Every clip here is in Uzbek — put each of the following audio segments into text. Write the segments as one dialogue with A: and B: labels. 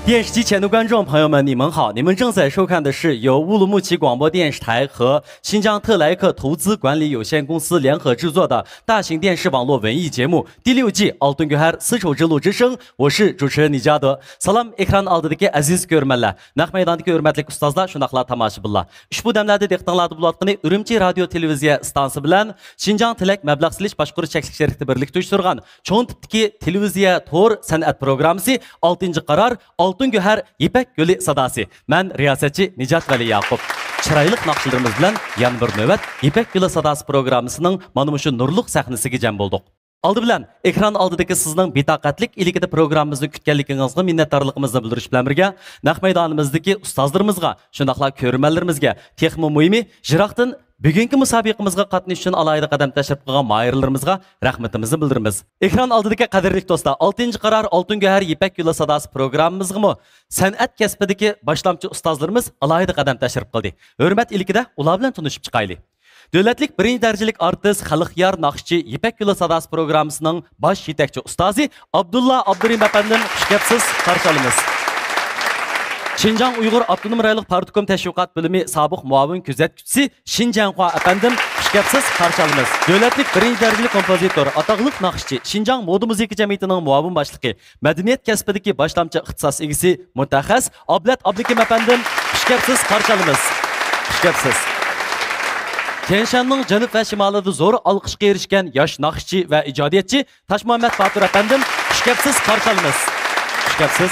A: 电视机前的观众朋友们，你们好！你们正在收看的是由乌鲁木齐广播电视台和新疆特莱克投资管理有限公司联合制作的大型电视网络文艺节目第6季《Altın Göher丝绸之路之声》，我是主持人李嘉德。Salam ekran oldidagi aziz ko'rmanlar, naq maydondagi hurmatli ustozlar, shundoqla tomoshabinlar. Ushbu damlarda diqqatinglarda bo'layotgani Urumchi radio televiziya stansiya bilan Şinjan Tilak mablag' silish boshqarish cheklov sherikda birlikda uyushtirgan cho'ng tipdagi televiziya to'r san'at programmasi 6-qarar Altın Göher İpek Gölü sadası. Ben riyasetçi Nicat Veli Yakup. Çıraylık naqşlarımız bilan yan bir növbet İpek Gölü sadası programmasının mana şu nurluq sahnasiga jam bolduq. Aldı bilan ekran oldidagi sizning betaqatlik iligida programmamizni kutganligingizga minnatdorligimizni bildirish bilan birga naq maydonimizdagi ustozlarimizga, shundaqla ko'rmanlarimizga, texmo muhimi Jiroqdan bugungi musobaqamizga qatnashish uchun alohida qadam tashlab qilgan moyirlarimizga rahmatimizni bildiramiz. Ekran oldidagi qadrli do'stlar, 6-qarar Altın Göher İpek Gölü sadası programmamizga san'at kasbidagi boshlamchi ustozlarimiz alohida qadam tashlab qildi. Hurmat iligida ular bilan tanishib chiqaylik. Dövlətlik 1-ci dərəcəlik artist Xalqyar Naqşçı İpek Gölü sadası programmasının baş yetakçı ustazı Abdullah Abdurim efendim xush kelibsiz, qarshi olamiz. Şinjan Uyghur Abdunum Rayonluq Partikom Təşviqat Bölümü sabiq muavin kuzatuvchisi Şinjanxua efendim xush kelibsiz, qarshi olamiz. Dövlətlik 1-ci dərəcəlik kompozitor, ataqlıq naqşçı Şinjan Moda Musiqa Cəmiyyətinin muavin başlığı, mədəniyyət kəsbidagi boshlamchi ixtisos egisi mutaxassis Ablat Abdukim efendim xush kelibsiz, qarshi olamiz. Xush kelibsiz. Tianshanning janub va shimolida zo'r olqishga erishgan yosh naqshchi va ijodiyatchi Toshmuhammad Batur efendim xush kelibsiz, qarshi olamiz. Xush kelibsiz.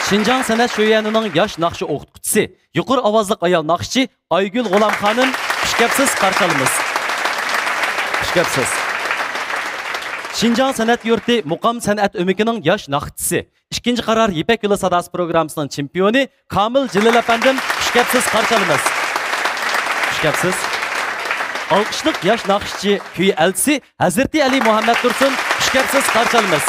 A: Şinjan san'at sho'yanining yosh naqshi o'qituvchisi, yuqori ovozli ayol naqshchi Aygul G'ulom xonim xush kelibsiz, qarshi olamiz. Xush kelibsiz. Şinjan san'at yurti Muqam san'at o'mikining yosh naqshchisi, 2-qarar İpek Gölü sadası programmasining chempioni Kamil Jilil efendim xush kelibsiz, qarshi olamiz. Xush kelibsiz. Alqışlıq yaş naqşçı köy elçisi Hazreti Ali Muhammed Dursun xush kelibsiz, qarshi olamiz.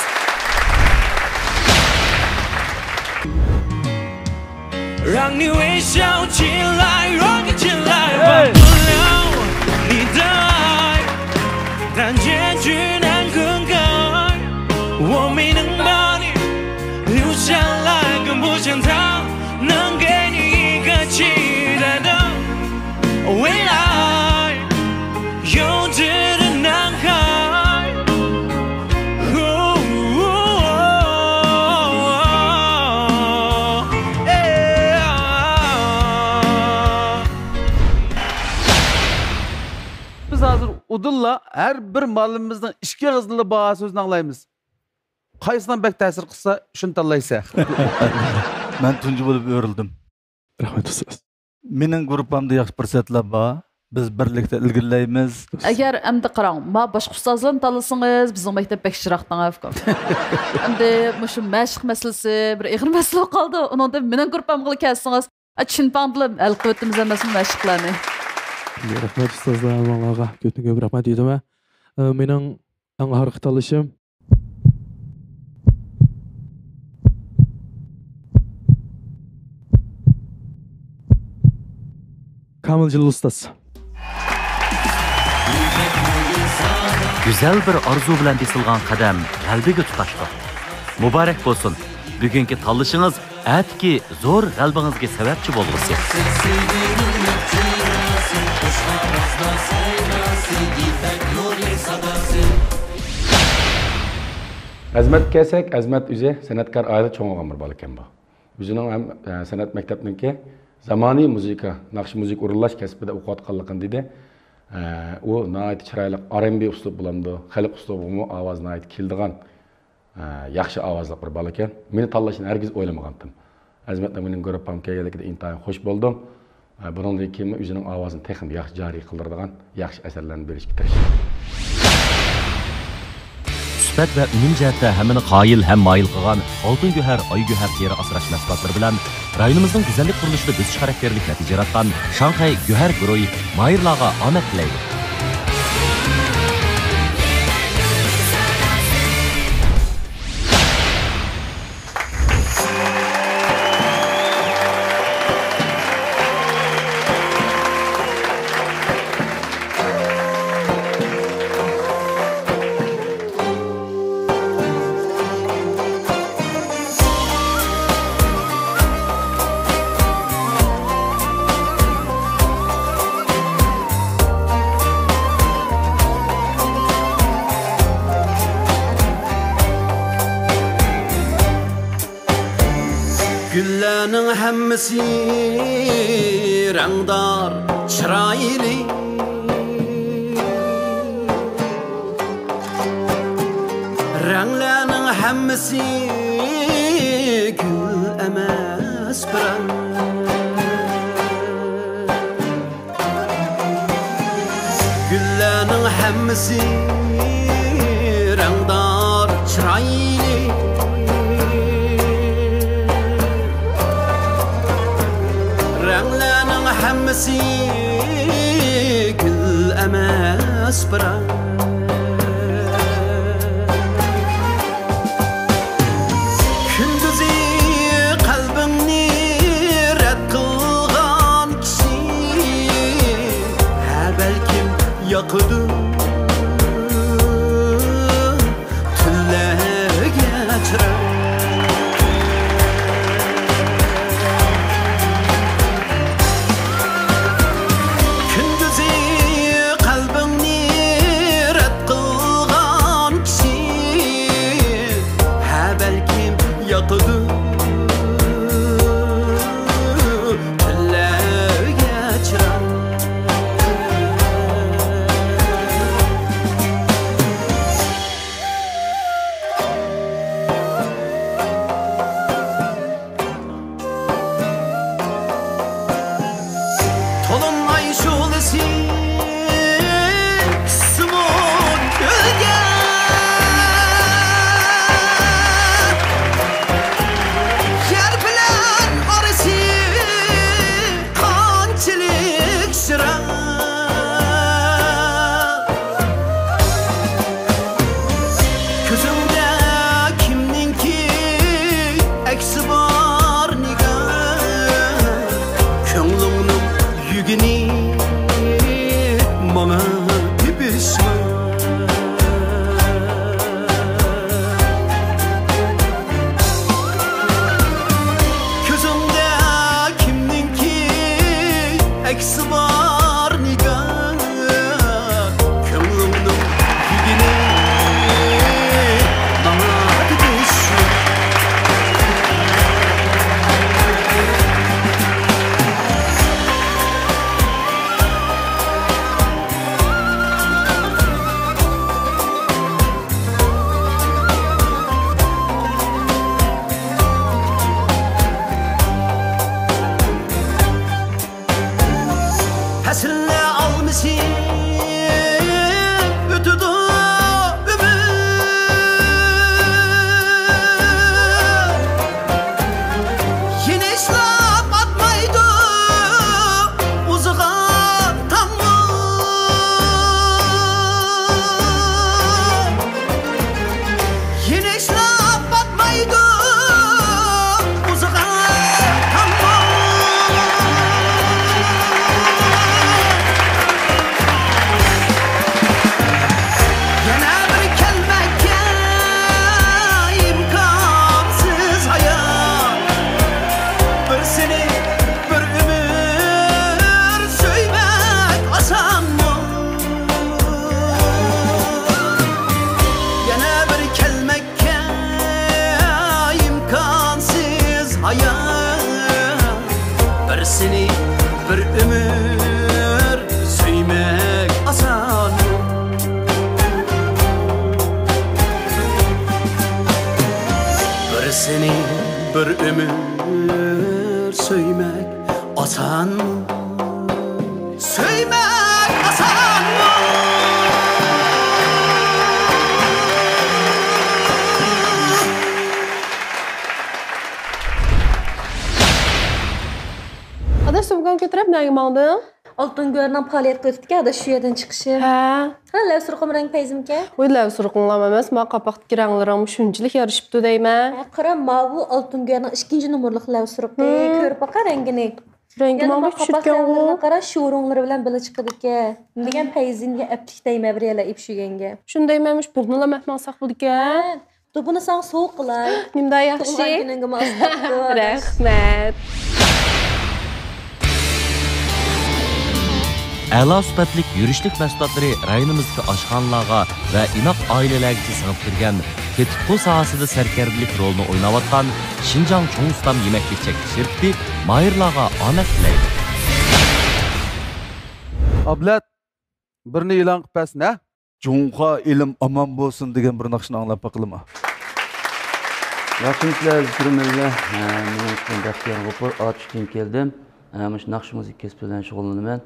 B: Udulla her bir malımızdan işki hızlı bağa sözünü anlayımız. Kayısından bek tesir kısa şunu tallaysa.
C: Ben tuncu bulup örüldüm.
D: Rahmet olsun.
C: Menin grupamda yaxşı fırsatlar var. Biz birlikte ilgileyimiz.
E: Eğer emdi qarang, ma başqa ustozlarni tanlasangiz, bizning maktab bek shiraqdan afkam. Endi mushu mashq masalasi bir ig'ir masala qoldi. Uningda mening grupamga kelsangiz, tushunpanglar hal qilib emasmi mashqlarni.
D: Rahmet ustozlar, Allah'a kötü rahmet deydim. Mening eng axirgi tanlashim Kamil Jilil ustaz.
A: Güzel bir arzu bilan besilgan qadam qalbiga tutashdi. Muborak bo'lsin. Bugungi tanlashing'iz atki zo'r qalbingizga sababchi bo'lg'usi.
F: Azmat kelsak, Azmat o'zi san'atkor oila cho'ng'igan bir bola ekan bu. O'zining ham san'at maktabiniki zamoniy musiqa, naqsh musiqa o'rinlash kasbida o'qiyotganligini dedi. O nəhayət çiraylı R&B uslub bulamdı, xalq uslubumu ovoz nəhayət keldigan yaxshi ovozli bir bola ekan. Meni tanlashni hargiz o'ylamagandim. Azmatning mening grupam kelganligida intayin xush bo'ldim. Bundan keyin o'zining ovozini texnik yaxshi joriy qildiradigan yaxshi asarlarni berishga tirishdim.
A: Sifat ve ünüm cəhətdə həmini qayil həm mayil qılğan Altın Göher, Ay Göher teri asraş məhsullatları bilan rayonumuzun güzellik quruluşida bösiş xarakterlik nəticə yaratqan Şanxay Göher Büroyu mayırlarga omad tilaydi.
G: hammasi rangdor chiroyli ranglarning hammasi gul emas biroq gullarning hammasi rangdor chiroyli ranglarning hammasi gul emas biroq kunduzi qalbimni rad qilgan kishi ha balkim yoqdi tunlarga chiroq kunduzi qalbimni rad qilgan kishi ha balkim yoqdi tunlarga chiroq Tolunay şulesi simon gölge yer bilen arası kançılık sıra Közümde kimninki eksi var nigar Könglimnin yükini bana tepişme Közümde kimninki eksi var nigar Könglimnin yükini bana tepişme Hasille almışım ötüdü ömür Yine işlap atmaydı uzağa tamam Yine işlap atmaydı uzağa tamam Yana bir kelmekке imkansız hayat Bir seni bir ömür söymek asan mı? Yana bir kelmekke imkansız hayat Bir seni bir ömür söymek asan mı? Bir seni bir ömür söymek asan mı? Söymek asan mı?
H: Adaş sumkan götürüp ne aldın?
I: Altın görünen paliyet götürdük ya da şu yerden çıkışı.
H: Ha.
I: Ha, levsurqum renk peyzimke.
H: Oy levsurqunlam emas, ma qapaqtki ranglarım şunçilik yarışıptı deyme.
I: Qara mavu altın görünen 2. numurluq levsurqi. Körüp baqa rengini.
H: Rengi mağluq düşütken o.
I: Qara şu rongları bilen böyle çıkıdı ki. Degen peyzinge eplik deyme bir yerle ip şügenge.
H: Şunu deymemiş, bunu da mehman saqlıdı ki.
I: Du bunu sana soğuk qılay.
H: Nimda yaxşı.
I: Tuğulgan gününge maslıqdı.
H: Rahmet.
J: a'lo sifatli yurishlik mahsulotlari rayonimizga oshxonalarga va inoq oilalarga singib kirgan tetikqu sohasida sarkardilik rolini o'ynayotgan Xinjiang Cho'ngustam yemaklik chekish shirkati mayirlarga omad tilaydi.
B: Ablat birini e'lon qilib bersin, ha?
C: Jo'ngqa ilm aman bo'lsin degan bir naqshni anglab baqilma.
K: Yaxshimizlar, zikrimizlar. Men ismim Baxtiyor G'ofur, Otishdan keldim. Mana shu naqsh musiqa kasbi bilan shug'ullanaman.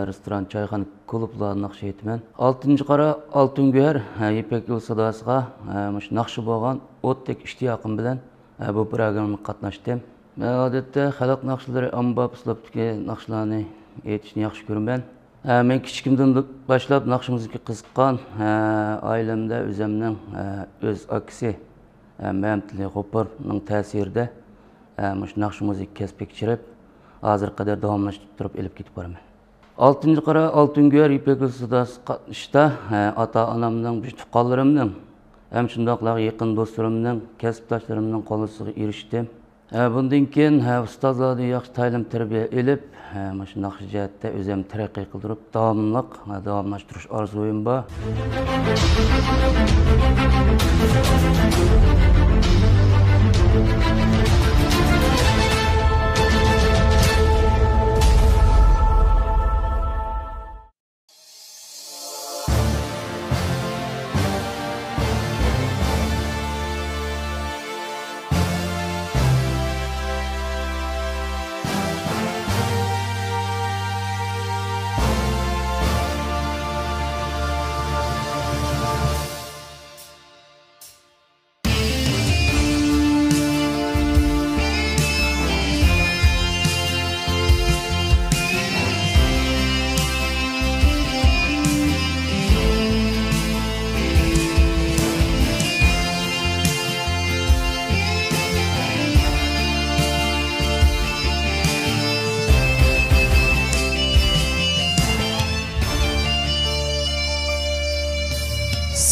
K: Restoran, choyxona, klublar naqsh aytaman. 6-qora Oltin Guhar Ipak yo'l sadosiga mana shu naqshi bo'lgan o'tdek ishtiyoqim bilan bu programmaga qatnashdim. Men odatda xalq naqshlari ommabop uslubdagi naqshlarni aytishni yaxshi ko'raman. Men kichikimdan boshlab naqsh musiqa qiziqqan, oilamda o'zimning o'z akasi Mehmetli G'ofurning ta'sirida mana shu naqsh musiqa kasbiga kirib, hozir qadar davomlashtirib turib elib ketib boraman. 6-qora Oltin Guhar Ipak yo'l sadosida qatnashda ota-onamning, tuqqanlarimning, ham shundoqla yaqin do'stlarimning, kasbdoshlarimning qo'llashisiga erishdim. Bundan keyin ustozlardan yaxshi ta'lim tarbiya elib, mana shu naqsh jihatda o'zim taraqqiy qildirib, davomlashtirish orzuyim bor.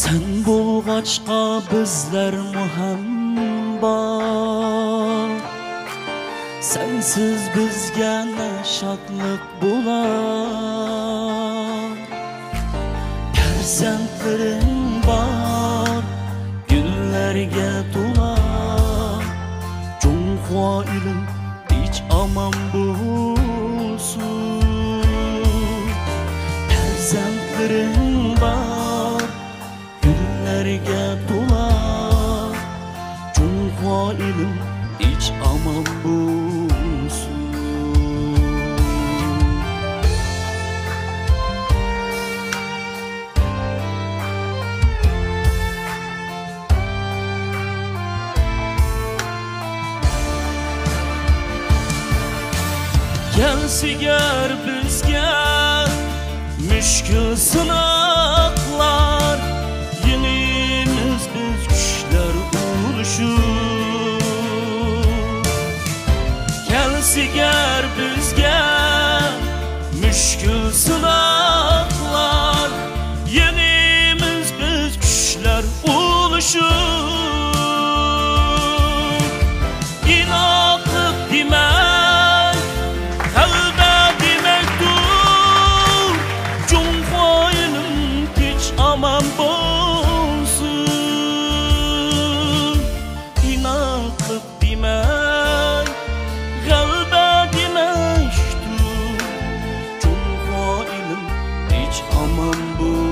G: Sen bulgaçqa bizler muhambat, sensiz bizge ne şadlık bular. Perzentlerin var, günlerge dolar. Cunhua ilim hiç aman bulsun. Perzentlerin var, günlerge dolar. Cunhua ilim hiç aman bulsun. Gelsiger bizge müşkül sınaklar, yenimiz biz güçler oluşur. Gelsiger bizge müşkül sınaklar, yenimiz biz güçler oluşur. İnakıp demek, kalbe demektir. Cunhua ilim hiç aman bulsun. İnakıp demek, kalbe demektir. Cunhua ilim hiç aman bulsun.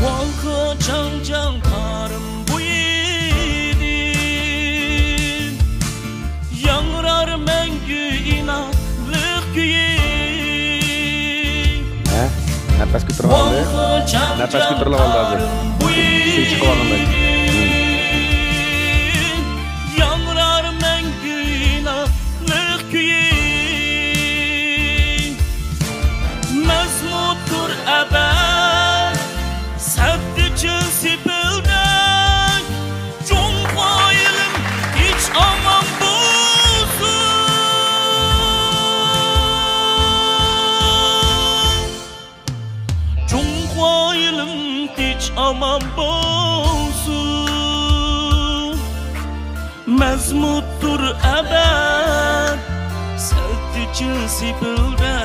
G: Walkı can karım bu yiğidin, yangrar mengü inatlık güyün.
F: Nefes kütürüğünde. Nefes kütürüğü oldu abi. Şey çıkıvağında.
G: Yangrar mengü inatlık güyün. Mezmut aman bolsun Mezmuttur ebed Seltiçin sipilde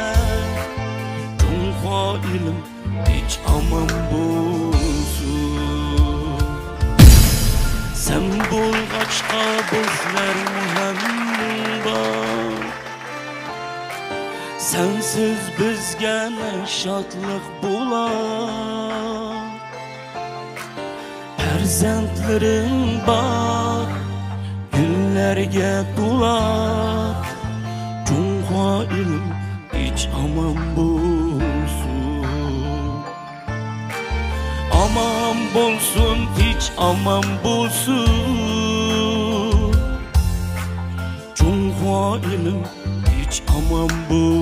G: Cunha ilim hiç aman bolsun Sen bulgaçka bizler muhammed Sensiz bizge ne şadlık bular Perzentlerin var Günlerge dular Cunha ilim hiç aman bulsun Aman bulsun hiç aman bulsun Cunha ilim hiç aman bulsun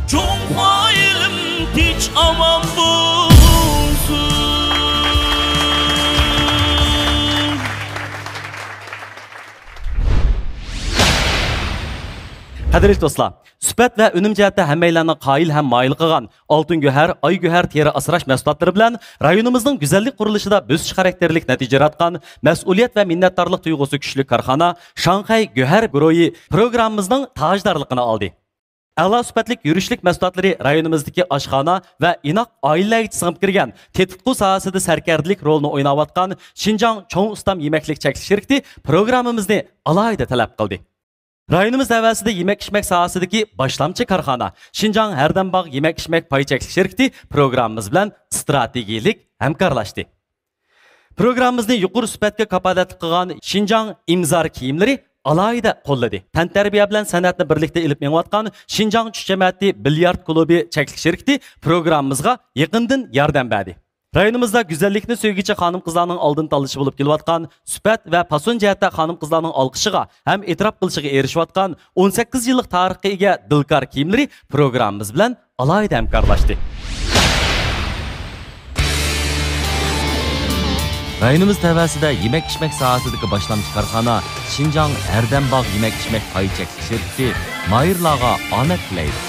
G: Cunha ilim hiç aman bulsun
A: Qadrli do'stlar, suhbat va unum jihatda hammalarni qoyil ham moyil qilgan Oltin Go'har, Oy Go'har teri asrash mahsulotlari bilan rayonimizning go'zallik qurilishida bo'sish xarakterlik natija yaratgan mas'uliyat va minnatdorlik tuyg'usi kuchli korxona Shanxay Go'har guruhi programmamizning tajdorligini oldi. A'lo sifatlik yurishlik mahsulotlari rayonimizdagi oshxona va inoq oilalarga singib kirgan tetikqu sohasida sarkardilik rolini o'ynayotgan Xinjiang Cho'ng Ustam yemaklik cheklanish shirkati programmamizni alohida talab qildi. Rayonimiz davasida yemek-içmek sohasidagi boshlamchi korxona Xinjiang Hardambog' yemek-içmek pay cheklanish shirkati programmamiz bilan strategiyalik hamkorlashdi. Programmamizni yuqori sifatga kapolatlik qilgan Xinjiang imzor kiyimlari alohida qo'lladi. Tantarbiya bilan san'atni birlikda ilib menayotgan Xinjiang Chuchjamati bilyard klubi cheklanish shirkati programmamizga yaqindan yordam berdi. Rayonimizda güzellikni söygüçi xanım qizlarning oldin tanlashi bo'lib kelayotgan, sifat va fason jihatda xanım qizlarning olqishiga ham e'tirof qilishiga erishayotgan 18 yillik tarixga ega dilkor kiyimlari programmamiz bilan alohida hamkorlashdi.
J: Rayonimiz tavasida yemek-içmek sohasidagi boshlamchi korxona Xinjiang Hardambog' yemek-içmek pay cheklanish shirkati mayirlarga omad tilaydi.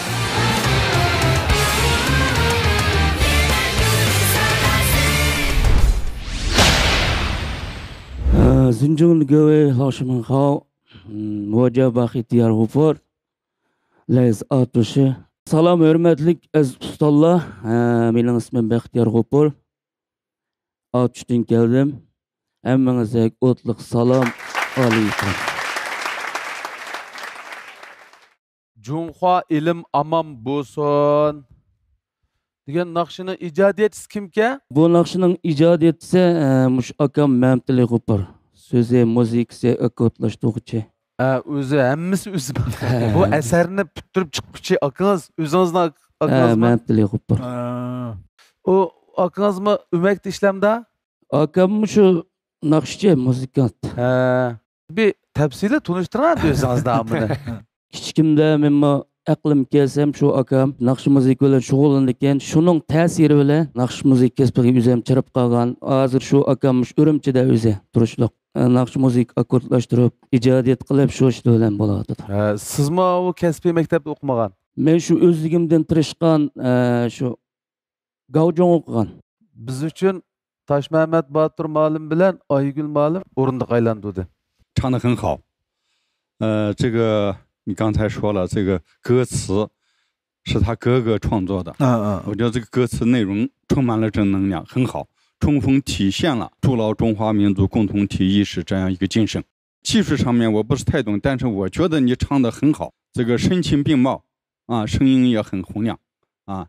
K: Zinjun Göwe Haşimin Hao Moja Baxtiyar G'ufur Lez Atushi Salom hurmatlik aziz ustalar, mening ismim Baxtiyar G'ufur. Atushdan keldim. Hammangizga o'tliq salom alaykum.
B: Cunha ilim aman bo'lsin degan naqshini ijodiyatchisi kimga?
K: Bu naqshining ijodiyatchisi mush akam Mamtili G'ufur. So'zi, muzikasi, akotlashtuvchi.
B: O'zi hammasi o'zi. Bu asarni bitirib chiqquchi akangiz, o'zingizning akangizmi?
K: Mamtili G'ufur.
B: O akangizmi umakda ishlamda?
K: Akam shu naqshchi, muzikant.
B: Bir tafsili tunishtiradi o'zingizdan buni.
K: Kichikimda men aqlim kelsam shu akam naqsh muzika bilan shug'ullangan, shuning ta'siri bilan naqsh muzika kasbiga o'zim chirib qolgan. Hozir shu akam Urumchida o'zi turishliq naqsh muzika akkordlashtirib, ijodiyat qilib shu ish bilan bo'ladi.
B: Sizmi u kasbiy maktabda o'qimagan?
K: Men shu o'zligimdan tirishgan, shu Gavjong o'qigan.
B: Biz uchun Toshmamat Botir Molim bilan Oygul Molim o'rindiq aylantirdi.
L: 唱得很好。这个你刚才说了，这个歌词是他哥哥创作的。我觉得这个歌词内容充满了正能量，很好，充分体现了筑牢中华民族共同体意识这样一个精神。技术上面我不是太懂，但是我觉得你唱得很好，这个声情并茂啊，声音也很洪亮啊。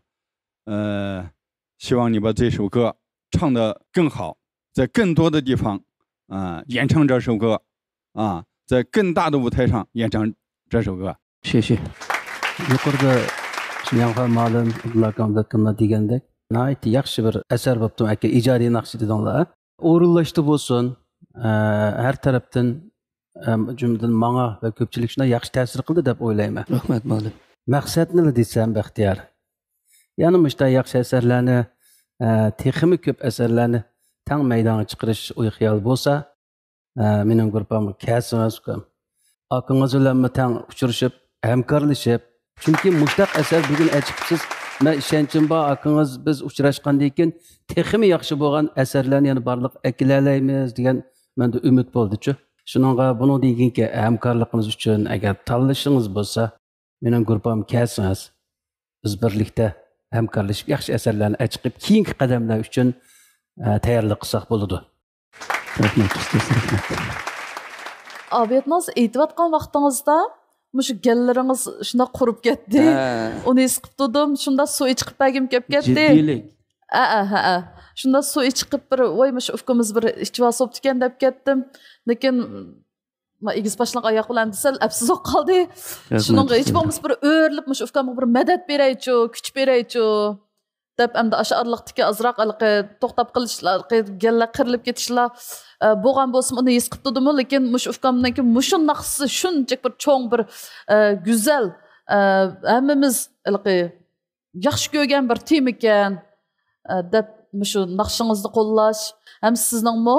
L: 希望你把这首歌唱得更好，在更多的地方演唱这首歌啊，在更大的舞台上演唱这首歌。
K: 谢谢。
M: Yuqorida Xinjiang Molim Abdullakamda degandek, nihoyat yaxshi bir asar bo'pti aka, ijodiy naqsh dedinglar. O'rinlashdi bo'lsin, har tarafdan jumladan menga va ko'pchilik shunday yaxshi ta'sir qildi deb o'ylayman.
K: Rahmat Molim.
M: Maqsad nima desam Baxtiyor? Ya'ni shunday yaxshi asarlarni, texmi ko'p asarlarni tang maydonga chiqarish o'y xiyol bo'lsa, mening guruhim kasimiz ham akangiz bilan tang uchrashib, hamkorlashib, chunki mushtaq asar bugun aytibsiz Men ishonchim bor, akınız biz uchrashgandan keyin texmi yaxshi bo'lgan asarlarni yana barliq akilalaymiz degan menda umid bo'ldi-chu. Shuningga buni deganki hamkorligimiz uchun agar tanlashingiz bo'lsa, mening guruhim kelsangiz, biz birlikda hamkorlashib yaxshi asarlarni chiqib keyingi qadamlar uchun tayyorlik qilsak bo'ladi.
D: Rahmat ustoz, rahmat.
E: Abiyatnaz aytayotgan vaqtingizda mushu gallaringiz shunda qurib ketdi. Uni his qilib turdim, shunda suv ichib bagim kelib ketdi.
K: Jiddiylik.
E: Ha. Shunda suv ichib bir voy mush ufkimiz bir ichib olib ekan deb ketdim. Lekin egiz boshliq oyoq bilan desal afsus bo'lib qoldi. Shuningga hech bo'lmasa bir o'rlib mush ufkamga bir madad beraychu, kuch beraychu deb endi o'sha orliqdagi azroq to'xtab qilishlar, galla qirilib ketishlar bo'lgan bo'lsa uni his qilib turdim, lekin mush ufkamdan mushu naqsi shunchalik bir cho'ng bir go'zal hammamiz yaxshi ko'rgan bir tim ekan deb mushu naqshingizni qo'llash ham sizningmi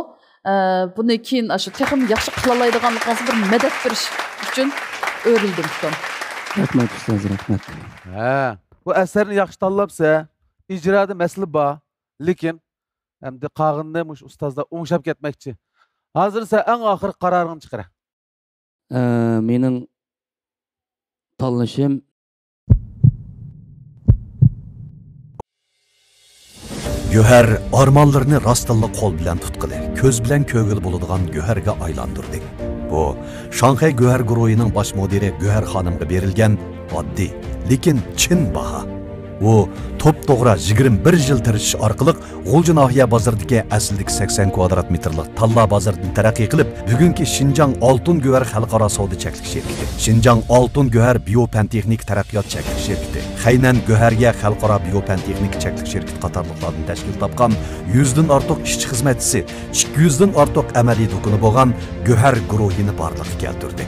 E: buni keyin shu texim yaxshi qila oladiganligingizni bir madad berish uchun o'rildim ufkam.
D: Rahmat ustoz, rahmat.
B: Ha, bu asarni yaxshi tanlabsa, ijroda masala bor, lekin hamda qag'inni mush ustozlar o'ngshab ketmoqchi. Hozir sen eng oxir qaroringni chiqar.
K: Mening tanlashim
N: Göher armanlarını rastalla kol bilen tutqılı, köz bilen kögül buludğan Göher'ge aylandırdı. Bu, Şanghay Göher Guruhi'nin baş moderi Göher Hanım'a verilgen addi, lekin çin baha. O, top doğra 21 yıl tirişiş arqılıq G'ulji nahiya bozordagi asildagi 80 kvadrat metrlik Talla bozoridan taraqqiy qilib, bugungi Xinjiang Oltin Göher xalqaro savdo cheklik şirkati, Xinjiang Oltin Göher biopantexnik taraqqiyot cheklik şirkati, Xaynan Göherga xalqaro biopantexnik cheklik şirkati qatorliqlardan tashkil topgan 100 dan ortiq ishchi xizmatchisi, 200 dan ortiq amaliy do'koni bo'lgan Göher guruhini barliqqa keltirdi.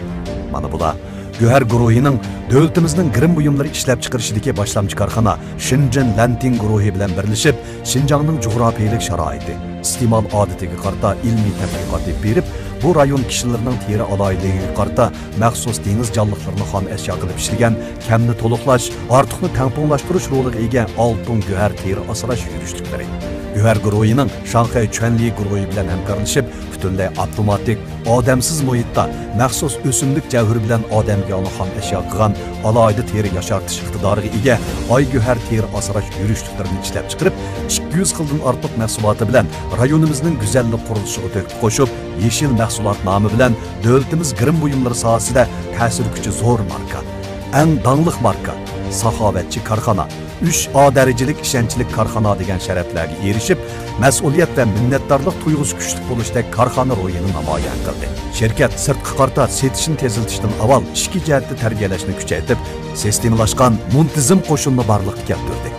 N: Mana bular Göher guruhining davlatimizning girim buyumlari ishlab chiqarishidagi boshlamchi korxona Shenzhen Lanting guruhi bilan birlashib, Xinjiangning jug'rofiyalik sharoiti, iste'mol odatiga qarata ilmiy tadqiqot berib, bu rayon kishilarining teri aloyiligiga qarata maxsus dengiz jonliqlarini xom ashyo qilib ishlagan, kamni to'liqlash, ortiqni tangponglashtirish roliga ega Oltin Göher teri asrash yurishliklari. Göher guruhining Şanghay Chuanli guruhi bilan hamkorlashib, butunlay avtomatik, odamsiz muhitda maxsus o'simlik javhiri bilan odamga xom ashyo qilgan alohida teri yashartish iqtidoriga ega Oy Göher teri asrash yurishliklarini ishlab chiqarib, 200 xildan ortiq mahsuloti bilan rayonimizning go'zallik qurilishiga to'kib qo'shib, yeshil mahsulot nomi bilan davlatimiz girim buyumlari sohasida ta'sir kuchi zo'r marka, eng dangliq marka, saxovatchi korxona, 3A darajalik ishonchlik korxona degan sharaflarga erishib, mas'uliyat va minnatdorlik tuyg'usi kuchli bo'lishdek korxona ro'yini namoyon qildi. Shirkat sirtqi qarta setishni teziltishdan avval ichki jihatda tarbiyalashni kuchaytirib, sistemlashgan muntizam qo'shinni barliqqa keltirdi.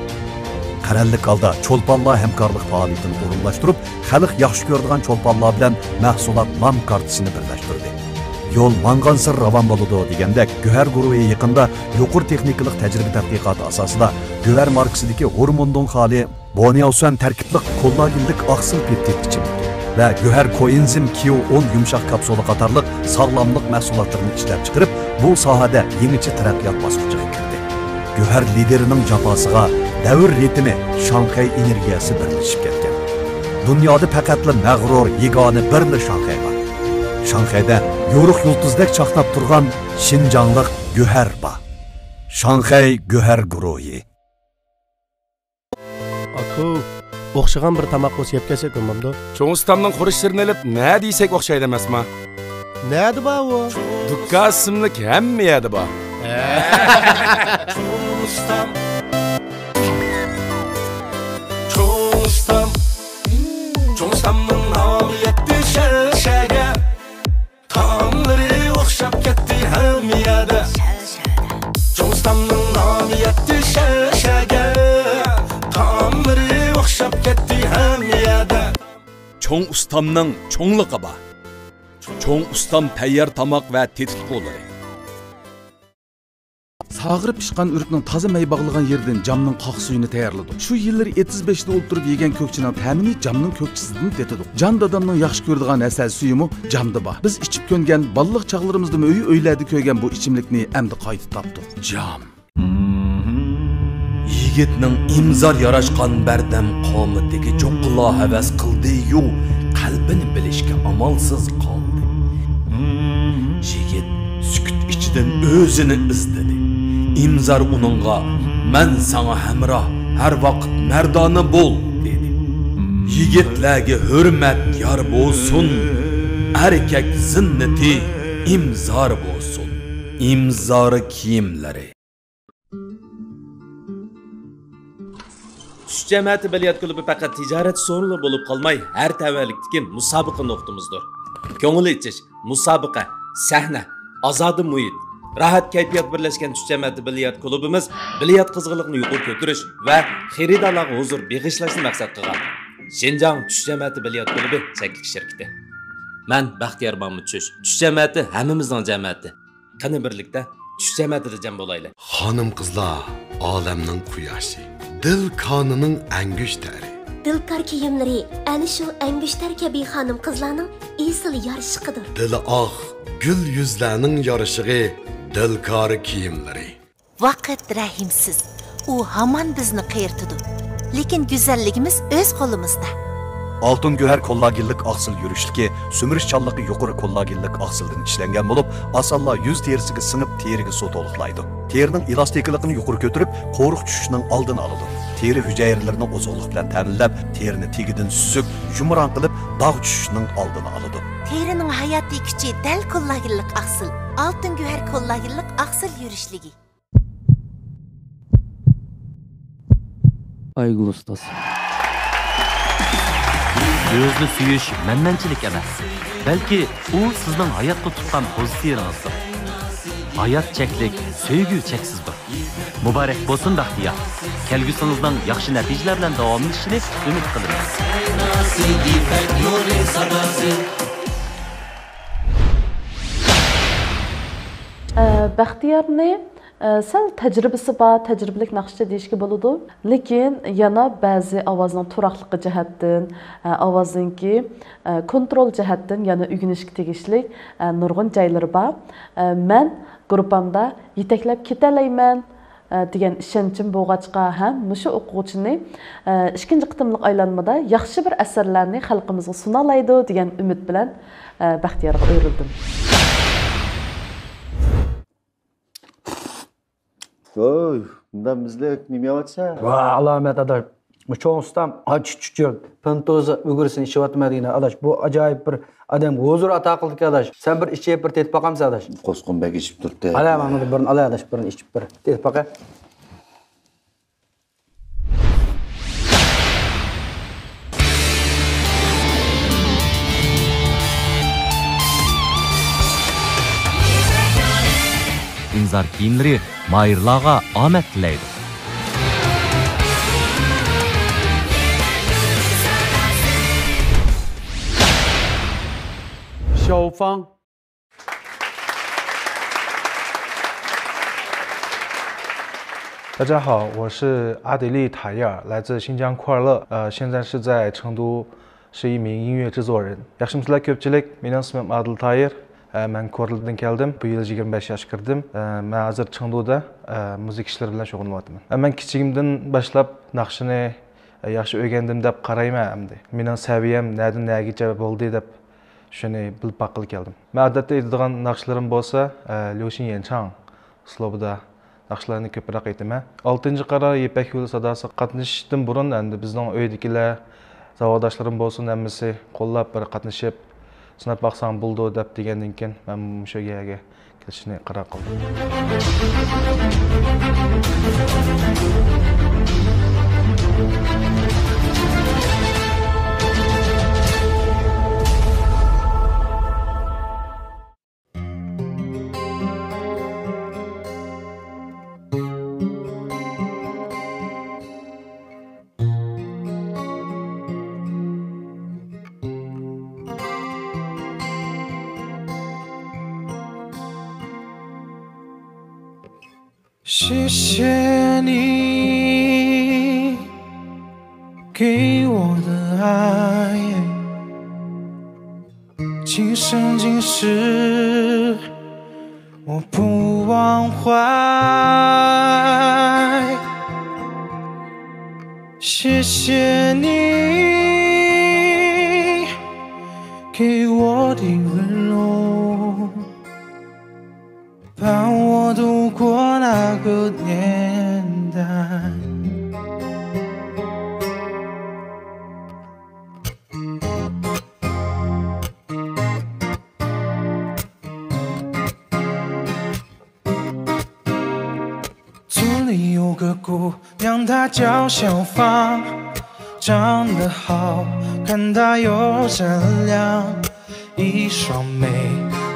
N: Qarallik holda cho'lponlar hamkorlik faoliyatini o'rinlashtirib, xalq yaxshi ko'radigan cho'lponlar bilan mahsulot nom kartasini birlashtirdi. Yo'l mangansir ravon bo'ladi degandek, Göher guruhi yaqinda yuqori texnikalik tajriba tadqiqoti asosida Göher markasidagi hormondan xoli Boniausan tarkiblik kollagenlik oqsil peptid ichimlik va Göher koenzim Q10 yumshoq kapsula qatorliq sog'lomlik mahsulotlarini ishlab chiqarib, bu sohada yangicha taraqqiyot bosqichiga kirdi. Göher liderining jafosiga davr ritmi Şanghay energiyasi birlashib ketgan. Dunyoda faqatla mag'rur yagona birli Şanghay bor. Şanghayda yo'ruq yulduzdek chaqnab turgan Xinjianglik Göher bor. Şanghay Göher guruhi.
O: Aku, o'xshagan bir tamoq o'zi yeb kelsak bo'lmamdi.
P: Cho'ng ustamning xurishlarini olib, nima deysak o'xshaydi emasmi?
O: Nima bor u?
P: Dukka ismlik hamma yerda bor. Cho'ng ustam. Cho'ng ustamning nomi yetti shalshaga. Taomlari o'xshab ketdi hamma yerda. Cho'ng ustamning nomi yetti shalshaga. Taomlari o'xshab ketdi hamma yerda. Cho'ng ustamning cho'ngliqi bor. Cho'ng ustam tayyor tamoq va tetikqo'lari.
B: Sağırıp pişkan ürüknün taze may bağlagan yerden camның qaq suyunu tayarladı. Şu yılları 75'te oturup yegen kökçünün təmini camның kökçüsüdün detedik. Can dadamның yaxşı gördüğün əsəl suyumu camda ba. Biz içip köngen, balıq çağlarımızda öylədi köygen bu içimlikni əmdi qaydı tapdık. Cam.
N: yigitning imzor yarashgan bardam qomatiga cho'qqila havas qildi-yu, qalbini bilishga amalsiz qoldi. Yigit sukut ichidan o'zini izladi. İmzar uningga "Men sana hamroh, har vaqt mardona bo'l" dedi. Yigitlarga hurmat yor bo'lsin, erkak zinnati imzor bo'lsin. İmzori kiyimlari.
Q: Tush jamiyati biliyat klubi faqat tijorat so'rili bo'lib qolmay, har tavallikdagi musobaqa nuqtamizdir. Ko'ngil ichish, musobaqa, sahna, ozodi muhit, rahat kayfiyat birlashgan tush jamiyati biliyat klubimiz biliyat qizg'inligini yuqori ko'tarish va xaridorlarga huzur beg'ishlashni maqsad qilgan. Şinjan tush jamiyati biliyat klubi shaklik shirkati. Men Baxtiyor Mamutchush. Tush jamiyati hammamizning jamiyati. Qani birlikda tush jamiyatida jam bo'laylik.
R: Xonim qizlar, olamning quyoshi, dil qonining angush tari.
S: Dilkar kiyimlari ana shu angushtar kabi xonim qizlarning esil yarışıqıdır.
R: Dili oq, gul yuzlarning yorishig'i dilkor kiyimlari.
T: Vaqt rahimsiz. U hamon bizni qiyirtidi. Lekin go'zalligimiz o'z qo'limizda.
N: Altın göher kollagenlik aksıl yürüşlüki, sümürüşçallığı yukarı kollagenlik aksıldan işlengen bulup, asalla yüz terisiga sınıp terigi su toluqlaydı. Terinin elastikliğini yukarı götürüp, qo'ruq tushishning oldini aladi. Teri hücrelerini ozonluq bilan ta'minlab, terini tegidin süzüp, yumran qilib, dog' tushishning oldini aladi.
T: Terining hayotiy kuchi dal kollagenlik aksıl, altın göher kollagenlik aksıl yürüşlügi.
D: Aygul ustoz.
J: O'zni suyish manmanchilik emas. Balki u sizning hayotda tutgan pozitsiyangizdir. Hayot cheklik, sevgi cheksizdir. Muborak bo'lsin Baxtiyor. Kelgusingizning yaxshi natijalar bilan davomlashishini umid qilamiz.
E: Baxtiyorni sal tajribasi bor, tajribelik naqshchi deyishga bo'ladi. Lekin yana ba'zi ovozning turaqligi jihatdan, ovozninki kontrol jihatdan yana o'rganishga tegishli nurg'un joylari bor. Men guruhimda yetaklab ketalayman degan ishonchim bo'lg'achqa ham mushu o'quvchini ikkinchi qitimliq aylanmada yaxshi bir asarlarni xalqimizga suna oladi degan umid bilan Baxtiyorga o'yrildim.
U: Oy, bundan bizlik nima yapatsa?
V: Va, alomat adash. Bu cho'ng ustam och chuchuk, pintozi o'girisini ishiyotmaydigan adash. Bu ajoyib bir odam huzur ato qildi adash. Sen bir ichib bir tetib boqamsan adash.
U: Qo'sqinbek ichib turibdi.
V: Ala, mana birini ala adash, birini ichib bir tetib boqa.
J: İmzar kiyimleri mayırlarga omad tilaydi.
W: Xiaofang，
X: 大家好，我是阿迪利塔耶尔，来自新疆库尔勒，现在是在成都，是一名音乐制作人。Yaxshimizlar ko'pchilik, mening ismim Adil Tayer. Ben Korlu'dan geldim. Bu yıl 25 yaş kirdim. Ben hazır Çındu'da müzik işleri bilen şoğullanıyorum. Ben kiçigimden başlap naqshini yaxshi o'rgandim deb qarayman endi. Mening saviyam nereden nergacha bo'ldi deb shuni bilib baqil keldim. Men odatda aytadigan naqshlarim bo'lsa, Lyoshin Yanchang uslubida naqshlarni ko'proq aytaman. 6-qara Ipak yo'li sadosi qatnashishdan burun endi bizning uydagilar, zavodoshlarim bo'lsin, hammasi qo'llab bir qatnashib sinab baqsam bo'ldi deb degandan keyin men shu yerga kelishni qaror qildim.
P: 谢谢你给我的爱，今生今世我不忘怀。谢谢你给我的温柔，伴我度过那个年代。村里有个姑娘，她叫小芳，长得好看，她又善良，一双美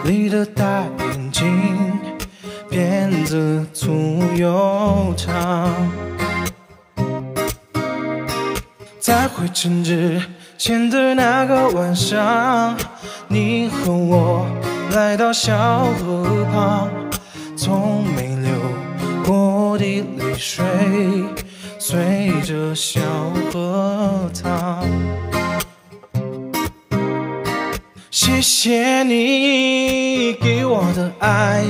P: 丽的大眼睛，辫子粗又长。在回城之前的那个晚上，你和我来到小河旁，从没流过的泪水随着小河淌。谢谢你给我的爱，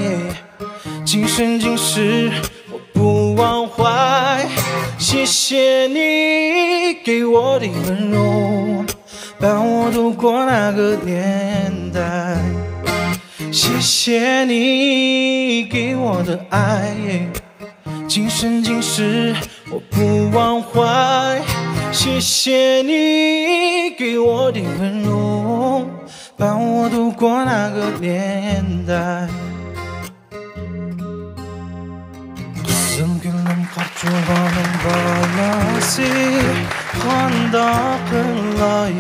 P: 今生今世我不忘怀。谢谢你给我的温柔，伴我度过那个年代。谢谢你给我的爱，今生今世我不忘怀。谢谢你给我的温柔，伴我度过那个年代。Kızıl gülüm karçubanın balası, Kanda kırlay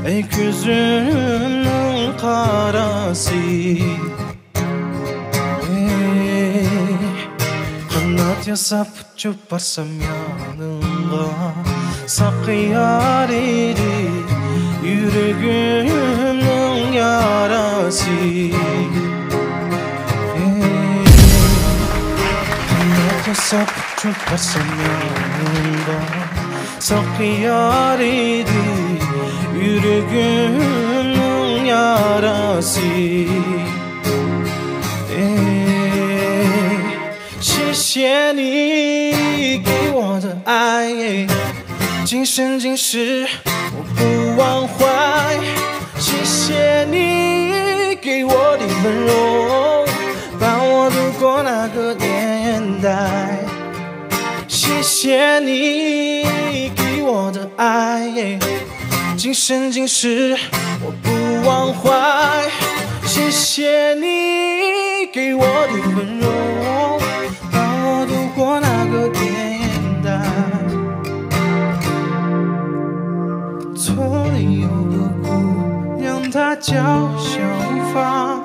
P: ey gözümün karası. Kanat yasap uçup varsam yanına, Sakıyar idi yüreğimin yarası. Yasap uçup varsam yanında, Sakıyar idi yüreğimin yarası. 谢谢你给我的爱，今生今世我不忘怀。谢谢你给我的温柔，伴我度过那个年代。谢谢你给我的爱，今生今世我不忘怀。谢谢你给我的温柔，伴我度过那个年代。村里有个姑娘，她叫小芳，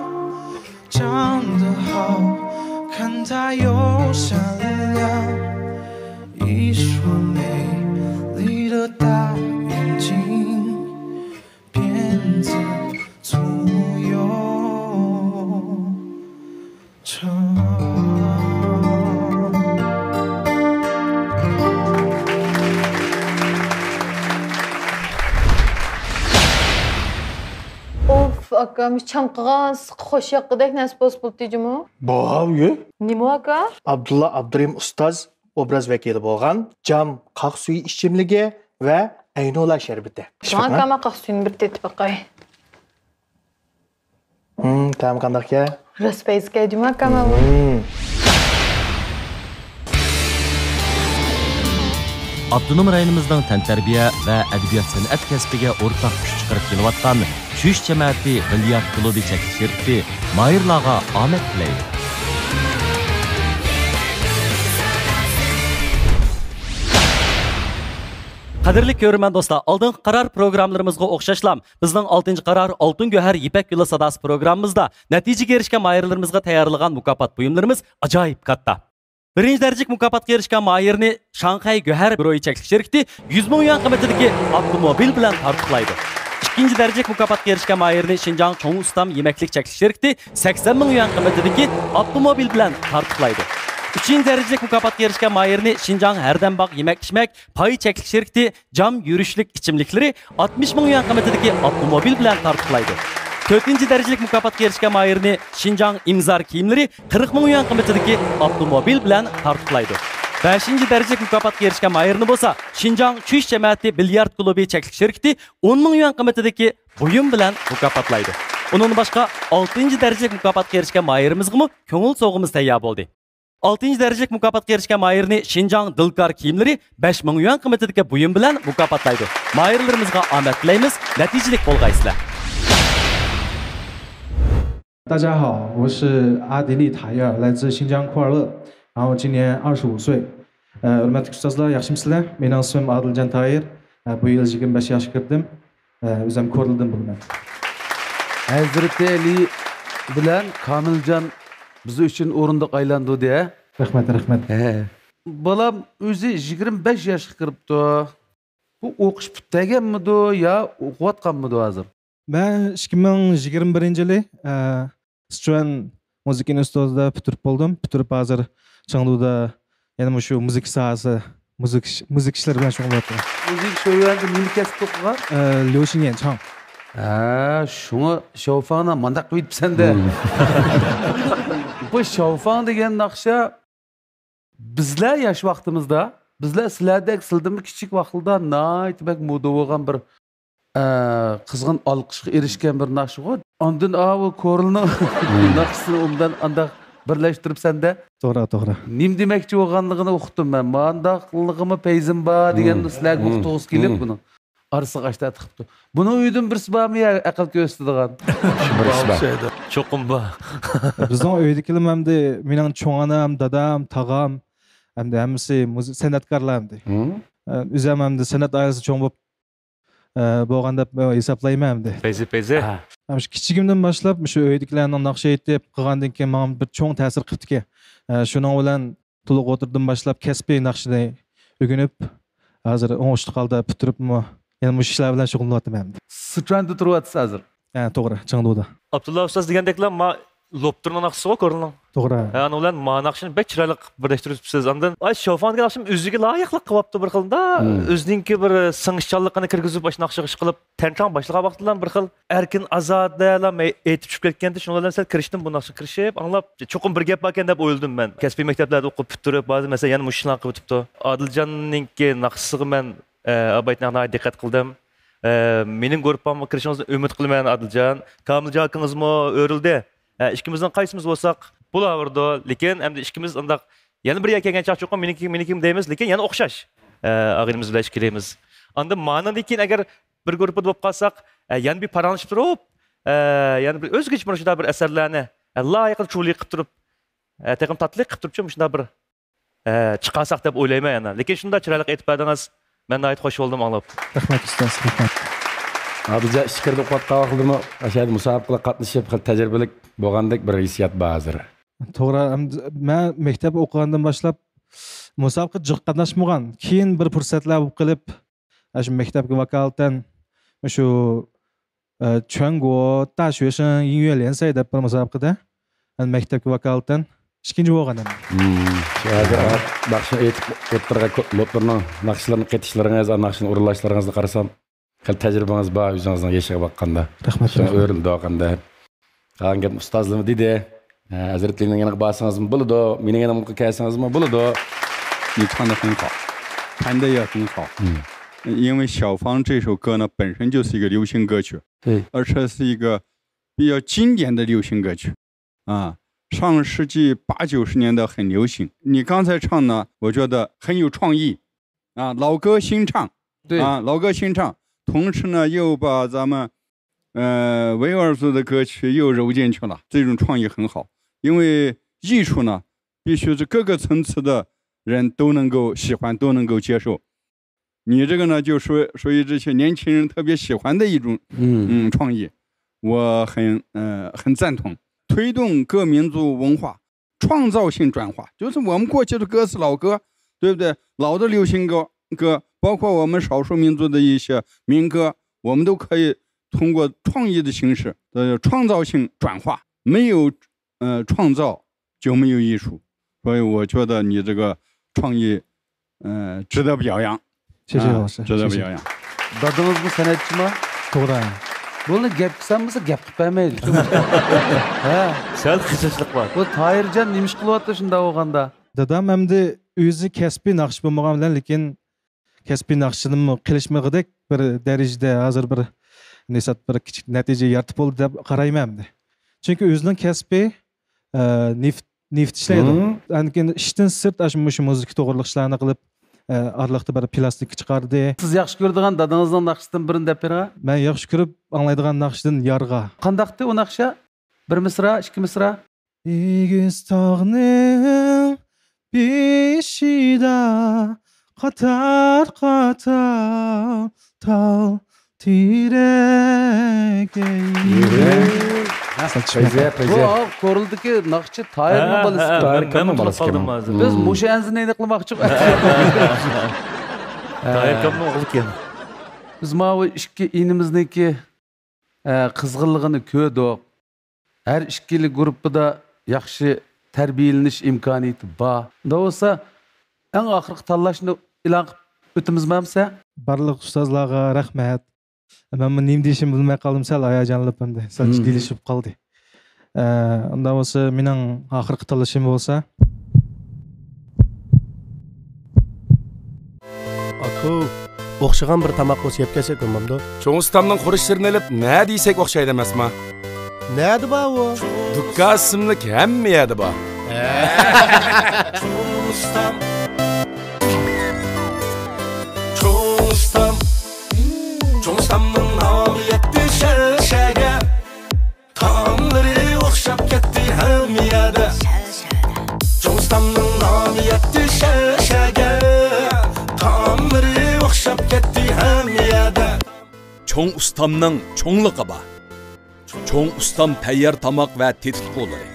P: 长得好看，她又善良，一双美丽的大眼睛，辫子粗又长。
C: Akam çankıgan sıkı hoş yakıdak nasip bozulup diyeceğim.
H: Bağır.
C: Nima aka?
H: Abdullah Abdurrahim Ustaz obraz vekili bo'lgan jam qaq suyi ichimligi va aynola sharbati.
C: Akam qaq suyini bir tetib baqay.
H: Tamam qandaq ke?
C: Raspayzga dema akam.
J: Abdunum rayonimizning tantarbiya va adabiyot san'at kasbiga o'rtaq kuch chiqarib kelayotgan Tuyish jamoati bilyard klubi chekilish shirkati Mayirlarga omad tilaydi.
A: Qadrli ko'rman do'stlar, oldingi qaror programmalarımızga o'xshashlam, bizning 6-chi qaror Oltin Go'har Ipak yo'li sadasi programmamizda natijaga erishgan mayirlarimizga tayyorlagan mukofot buyumlarimiz ajoyib katta. Birinchi darajalik mukofotga erishgan mayirni Shanxay Go'har Groyi chekilish shirkati 100 ming yuan qiymatidagi avtomobil bilan taqdirlaydi. İkinci derecelik mukofotga erishgan mayirni Xinjiang Cho'ng Ustam yemeklik chekilish shirkati 80 ming yuan qiymatidagi avtomobil bilan taqdirlaydi. Üçüncü derecelik mukofotga erishgan mayirni Xinjiang Hardambaq yemek-içmek pay chekilish shirkati jam yurishlik ichimliklari 60 ming yuan qiymatidagi avtomobil bilan taqdirlaydi. 4-chi darajalik mukofotga erishgan mayirni Xinjiang imzar kiyimlari 40 ming yuan qiymatidagi avtomobil bilan taqdirlaydi. 5-ci dərəcəlik mükafatqa erişkən Mayırını bolsa, Şinjan Çüş Cəmiyyəti Bilyard Klubu çəklik şirkəti 10 min yuan qiymatidagi buyum bilan mükafatlaydı. Onun başqa 6-cı dərəcəlik mükafatqa erişkən Mayırımızğımı köngül soğumuz tayyor boldu. 6-cı dərəcəlik mükafatqa erişkən Mayırını Şinjan Dilkar kiyimləri 5 min yuan qiymatidagi buyum bilan mükafatlaydı. Mayırlarımızga omad tilaymiz, natijilik bo'lgaysizlar.
X: 大家好，我是阿迪利塔耶尔，来自新疆库尔勒，然后今年25岁。Hürmetli ustazlar, yaxshimsizlar? Mening ismim Adiljon Tayir. Bu yil 25 yoshga kirdim. O'zim ko'rildim bundan.
B: Hazreti Ali bilan Kamiljon biz uchun o'rindiq aylandi de.
X: Rahmat, rahmat.
B: Balam o'zi 25 yoshga kiribdi. Bu o'qish bitganmidi yo o'qiyotganmidi hozir?
X: Ben 2021 Sichuan Müzik İnstitutida bitirib bo'ldim. Bitirib hozir Chengduda yana shu müzik sahasi, müzik ishlari bilan shug'ullanyapman.
B: Müzik sho'randa nima kasb o'qigan?
X: Liu Xingyan.
B: Shuni Xiaofangdan mandaq qilibsan-da. Bu Xiaofang degan naqsha bizlar yosh vaqtimizda, bizlar sizlardek sildimi kichik vaqtda naytbak moda bo'lgan bir qizg'in olqishga erishgan bir naqsh bor. Ondan o ko'rilni naqshini undan andaq birlashtiribsan-da.
X: To'g'ri.
B: Nim demoqchi bo'lganligini o'qidim men. Mandaqligimi peyzim bor deganni sizlarga o'qitg'is kelib buni. Arsiq ashta tiqibdi. Buni uydan birisi bormi aql ko'rsatadigan?
A: Cho'qim bor.
X: Bizning uydagilar hamda mening cho'ng onam, dadam, tog'am hamda hammasi san'atkorlar hamda. O'zim hamda san'at oilasi cho'ng bo'lib bo'lganda hisoblayman hamda.
A: Peyzi.
X: Shu kichigimdan boshlab shu uydagilarning naqsha aytib qilgandan keyin menga bir cho'ng ta'sir qilibdiki. Shuning bilan to'liq o'tirdim boshlab kasbiy naqshni o'rganib, hozir o'ngishli holda bitiribmi, yana shu ishlar bilan shug'ullanyapman.
B: Sichuanda turyapsiz hozir?
X: To'g'ri, Chengduda.
A: Abdulla ustoz degandeklar lopturning naqshisi ko'rining.
X: To'g'ri.
A: Ana ular ma naqshini bek chiroyli birlashtiribsiz. Ondan ay Xiaofang degan naqshim o'ziga loyiqli qilyapti bir xilda. O'zininki bir singishchanligini kirgizib o'sha naqshaga ish qilib, tanchang boshlagan vaqtdan bir xil erkin azodlar aytib chiqib ketganda shunlardan sal kirishdim bu naqshga kirishib, anglab cho'qim bir gap bor ekan deb o'yladim men. Kasbiy maktablarda o'qib bitirib, ba'zi masalan yana mushishlar qilib o'tibdi. Adiljonninki naqshisiga men abaytnaqni diqqat qildim. Mening guruhimga kirishingizni umid qilaman Adiljon. Kamiljon akangizmi o'rildi. İkimizden qaysimiz bo'lsak bo'laverdi, lekin endi ikkimiz undaq yana bir kelgan chaq cho'qim meniki deymiz, lekin yana o'xshash. Ag'inimiz bilan ish qilamiz. Unda ma'nodan keyin agar bir guruhda bo'lib qolsak, yana bir paranishib turib, yana bir o'zgacha mana shunday bir asarlarni loyiqli cho'lik qilib turib, taqim tatlik qilib turib, shunday bir chiqarsak deb o'ylayman yana. Lekin shunday chiroyli aytib berdingiz. Men nayt xo'sh bo'ldim anglab.
X: Rahmat ustoz, rahmat.
F: Abica ishqirda o'qiyotgan vaqtida o'sha musobaqaga qatnashib, tajribalik bo'lgandek bir hissiyat bor hozir.
X: To'g'ri, men maktab o'qigandan boshlab musobaqaga qatnashmagan. Keyin bir fursatlar bo'lib qilib, shu maktabga vakolatdan shu Chengguo Daxuesheng Yingyue Liansai deb bir musobaqada maktabga vakolatdan ikkinchi bo'lganman.
F: Hozir naqshni aytib o'tirgan lotlarning naqshlarini qaytishlaringiz, naqshni o'rinlashlaringizni qarasam, qal tajribangiz bor o'zingizning yashaga boqqanda.
X: Rahmat.
F: O'rinda o'qanda. Qanday ustozlarimiz dedi, hazratlarning yana basingizmi bo'ladi, mening yana kelsangizni bo'ladi.
L: 你唱得很好，弹得也很好。因为小芳这首歌呢，本身就是一个流行歌曲，
F: 对，
L: 而且是一个比较经典的流行歌曲啊。上世纪80、90年代很流行。你刚才唱呢，我觉得很有创意啊，老歌新唱，
B: 对
L: 啊，老歌新唱，同时呢又把咱们维吾尔族的歌曲又揉进去了，这种创意很好。因为艺术呢，必须是各个层次的人都能够喜欢，都能够接受。你这个呢，就属于这些年轻人特别喜欢的一种创意，我很赞同。推动各民族文化创造性转化，就是我们过去的歌是老歌，对不对？老的流行歌，包括我们少数民族的一些民歌，我们都可以通过创意的形式创造性转化。没有创造就没有艺术，所以我觉得你这个创意值得表扬。
X: 谢谢老师，
L: 值得表扬。
B: Dadınız bu sanatçı mı?
X: Doğru.
B: Bunu gapsanmasa gap qilib bermaydi.
A: Sal qizishlik bor.
B: Bu Tayirjon nima ish qilyapti shunda bo'lganda?
X: Dadam hamda o'zi kasbiy naqsh bo'lmagan bilan lekin kasbiy naqshini qilishmag'idek bir darajada hozir bir nisat bir kichik natija yaratib bo'ldi deb qarayman. Chunki o'zining kasbi neft ishlaydi. Lekin ishdan sirt shu muzika to'g'riliq ishlarni qilib arliqda bir plastik chiqardi.
B: Siz yaxshi ko'radigan dadangizning naqshidan birini deb bering.
X: Men yaxshi ko'rib anglaydigan naqshdan Yarg'a.
B: Qandaqdi u naqsha? Bir misra, ikki misra.
X: Egiz tog'ning beshida qatar tol tirak.
B: Bu ko'rildiki naqshchi Tayirning bolasi.
A: Men qoldim hozir.
B: Biz mushu anzini nima qilmoqchi?
A: Tayirkamning o'g'li ekan.
B: Biz mana bu ikki inimizniki qizg'inligini ko'rdik. Her ikkili guruhda yaxshi tarbiyalanish imkoniyati bor. Unda bo'lsa, eng oxirgi tanlashni e'lon qilib o'timizmamsa?
X: Barliq ustozlarga rahmat. Men nima deyishim bilmay qoldim, sal hayajonlanib hamda sal jiddiylasib qoldi. Unda bo'lsa, mening oxirgi tanlashim bo'lsa,
O: Aku, o'xshagan bir tamoq bo'lsa yeb kelsak bo'lmamdi.
G: Cho'ng ustamning xurishlarini olib, nima deysak o'xshaydi emasmi?
O: Neydi bu?
G: Dukka ismli hamma yerda bor.
P: Cho'ng ustamning nomi yetdi shalshaga. Taomlari o'xshab ketdi hamma yerda. Cho'ng ustamning nomi yetdi shalshaga. Taomlari o'xshab ketdi hamma yerda.
G: Cho'ng ustamning cho'ngligi bor. Cho'ng ustam tayyor tamoq va tetitqo'lari.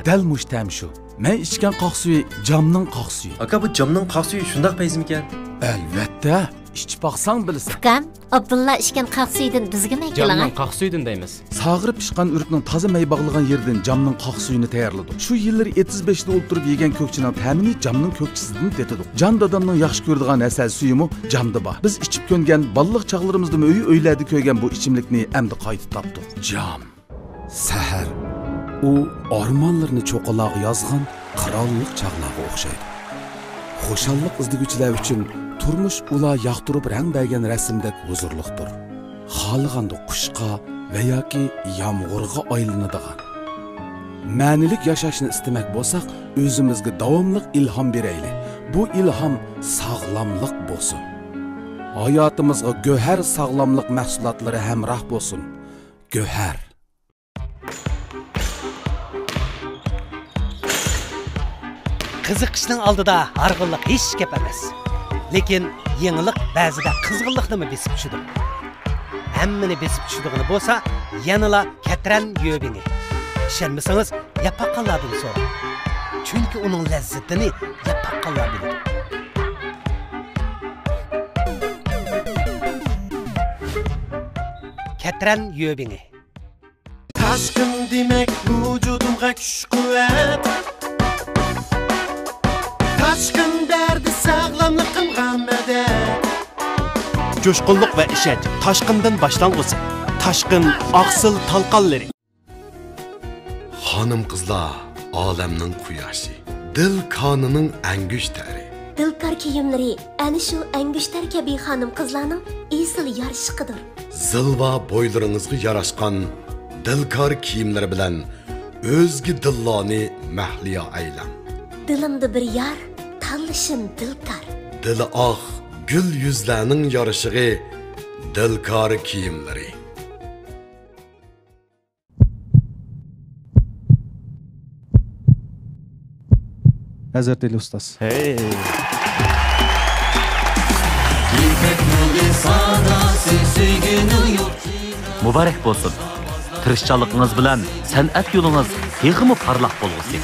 B: Dal mushtam shu. Men ichgan qoq suvi jamning qoq suvi.
I: Aka bu jamning qoq suvi shundoq payzmi ekan?
B: Albatta, ichib baqsang bilasan.
S: Ukam, Abdulla ichgan qoq suvidan bizga nima keling?
I: Jamning qoq suvidan deymiz.
B: Sag'irib pishgan urukning toza may bog'lagan yerdan jamning qoq suvini tayyorladik. Shu yillar 75 da o'ltirib yegan ko'kchining ta'mini jamning ko'kchisidan tetidik. Jan dadamning yaxshi ko'radigan asal suyimi jamda bor. Biz ichib ko'ngan balliq chaqlarimizda uylarda ko'ygan bu ichimlikni endi qaytib topdik. Jam. Sahar. U ormonlarni cho'qaloq yozgan qirollik chaqlog'iga o'xshaydi. Xo'shallik izdiguvchilar uchun turmush ular yoqtirib rang bergan rasmdek huzurliqdir. Xohlaganda qushqa va yoki yomg'irga aylanadigan. Ma'nilik yashashni istamak bo'lsak, o'zimizga davomli ilhom beraylik. Bu ilhom sog'lomlik bo'lsin. Hayotimizga go'har sog'lomlik mahsulotlari hamroh bo'lsin. Go'har.
M: Qiziqishning oldida harg'inlik hech gap emas. Lekin yangilik ba'zida qizg'inlikni besib tushadi. Hammani besib tushadigan bo'lsa, yanala katran yo'bini. Ishonmasangiz, yapaqalardan so'rang. Chunki uning lazzatini yapaqalar biladi. Katran yo'bini.
P: Tashqin demak vujudimga kuch-quvvat. Tashqin derdi sağlamlıqım g'amada.
I: Coşqunluq va ishonch Toshqindan boshlang'usi. Toshqin oqsil talqonlari.
R: Xonim qizlar, olamning quyoshi, dil qonining angush tari.
S: Dilkar kiyimlari ana shu angushtar kabi xonim qizlarning esil yarışıqıdır.
R: Zilva bo'ylaringizga yarashgan dilkar kiyimlari bilan o'zgi dilloni mahliyo aylan.
S: Dilimda bir yar, tanlışım dilkar.
R: Dili oq, gül yuzlarning yorishig'i dilkar kiyimlari.
X: Azardeli ustaz.
A: Hey.
J: Muborak bo'lsin. Tirishchiliginiz bilan san'at yo'lingiz texmi parlaq bo'lsin.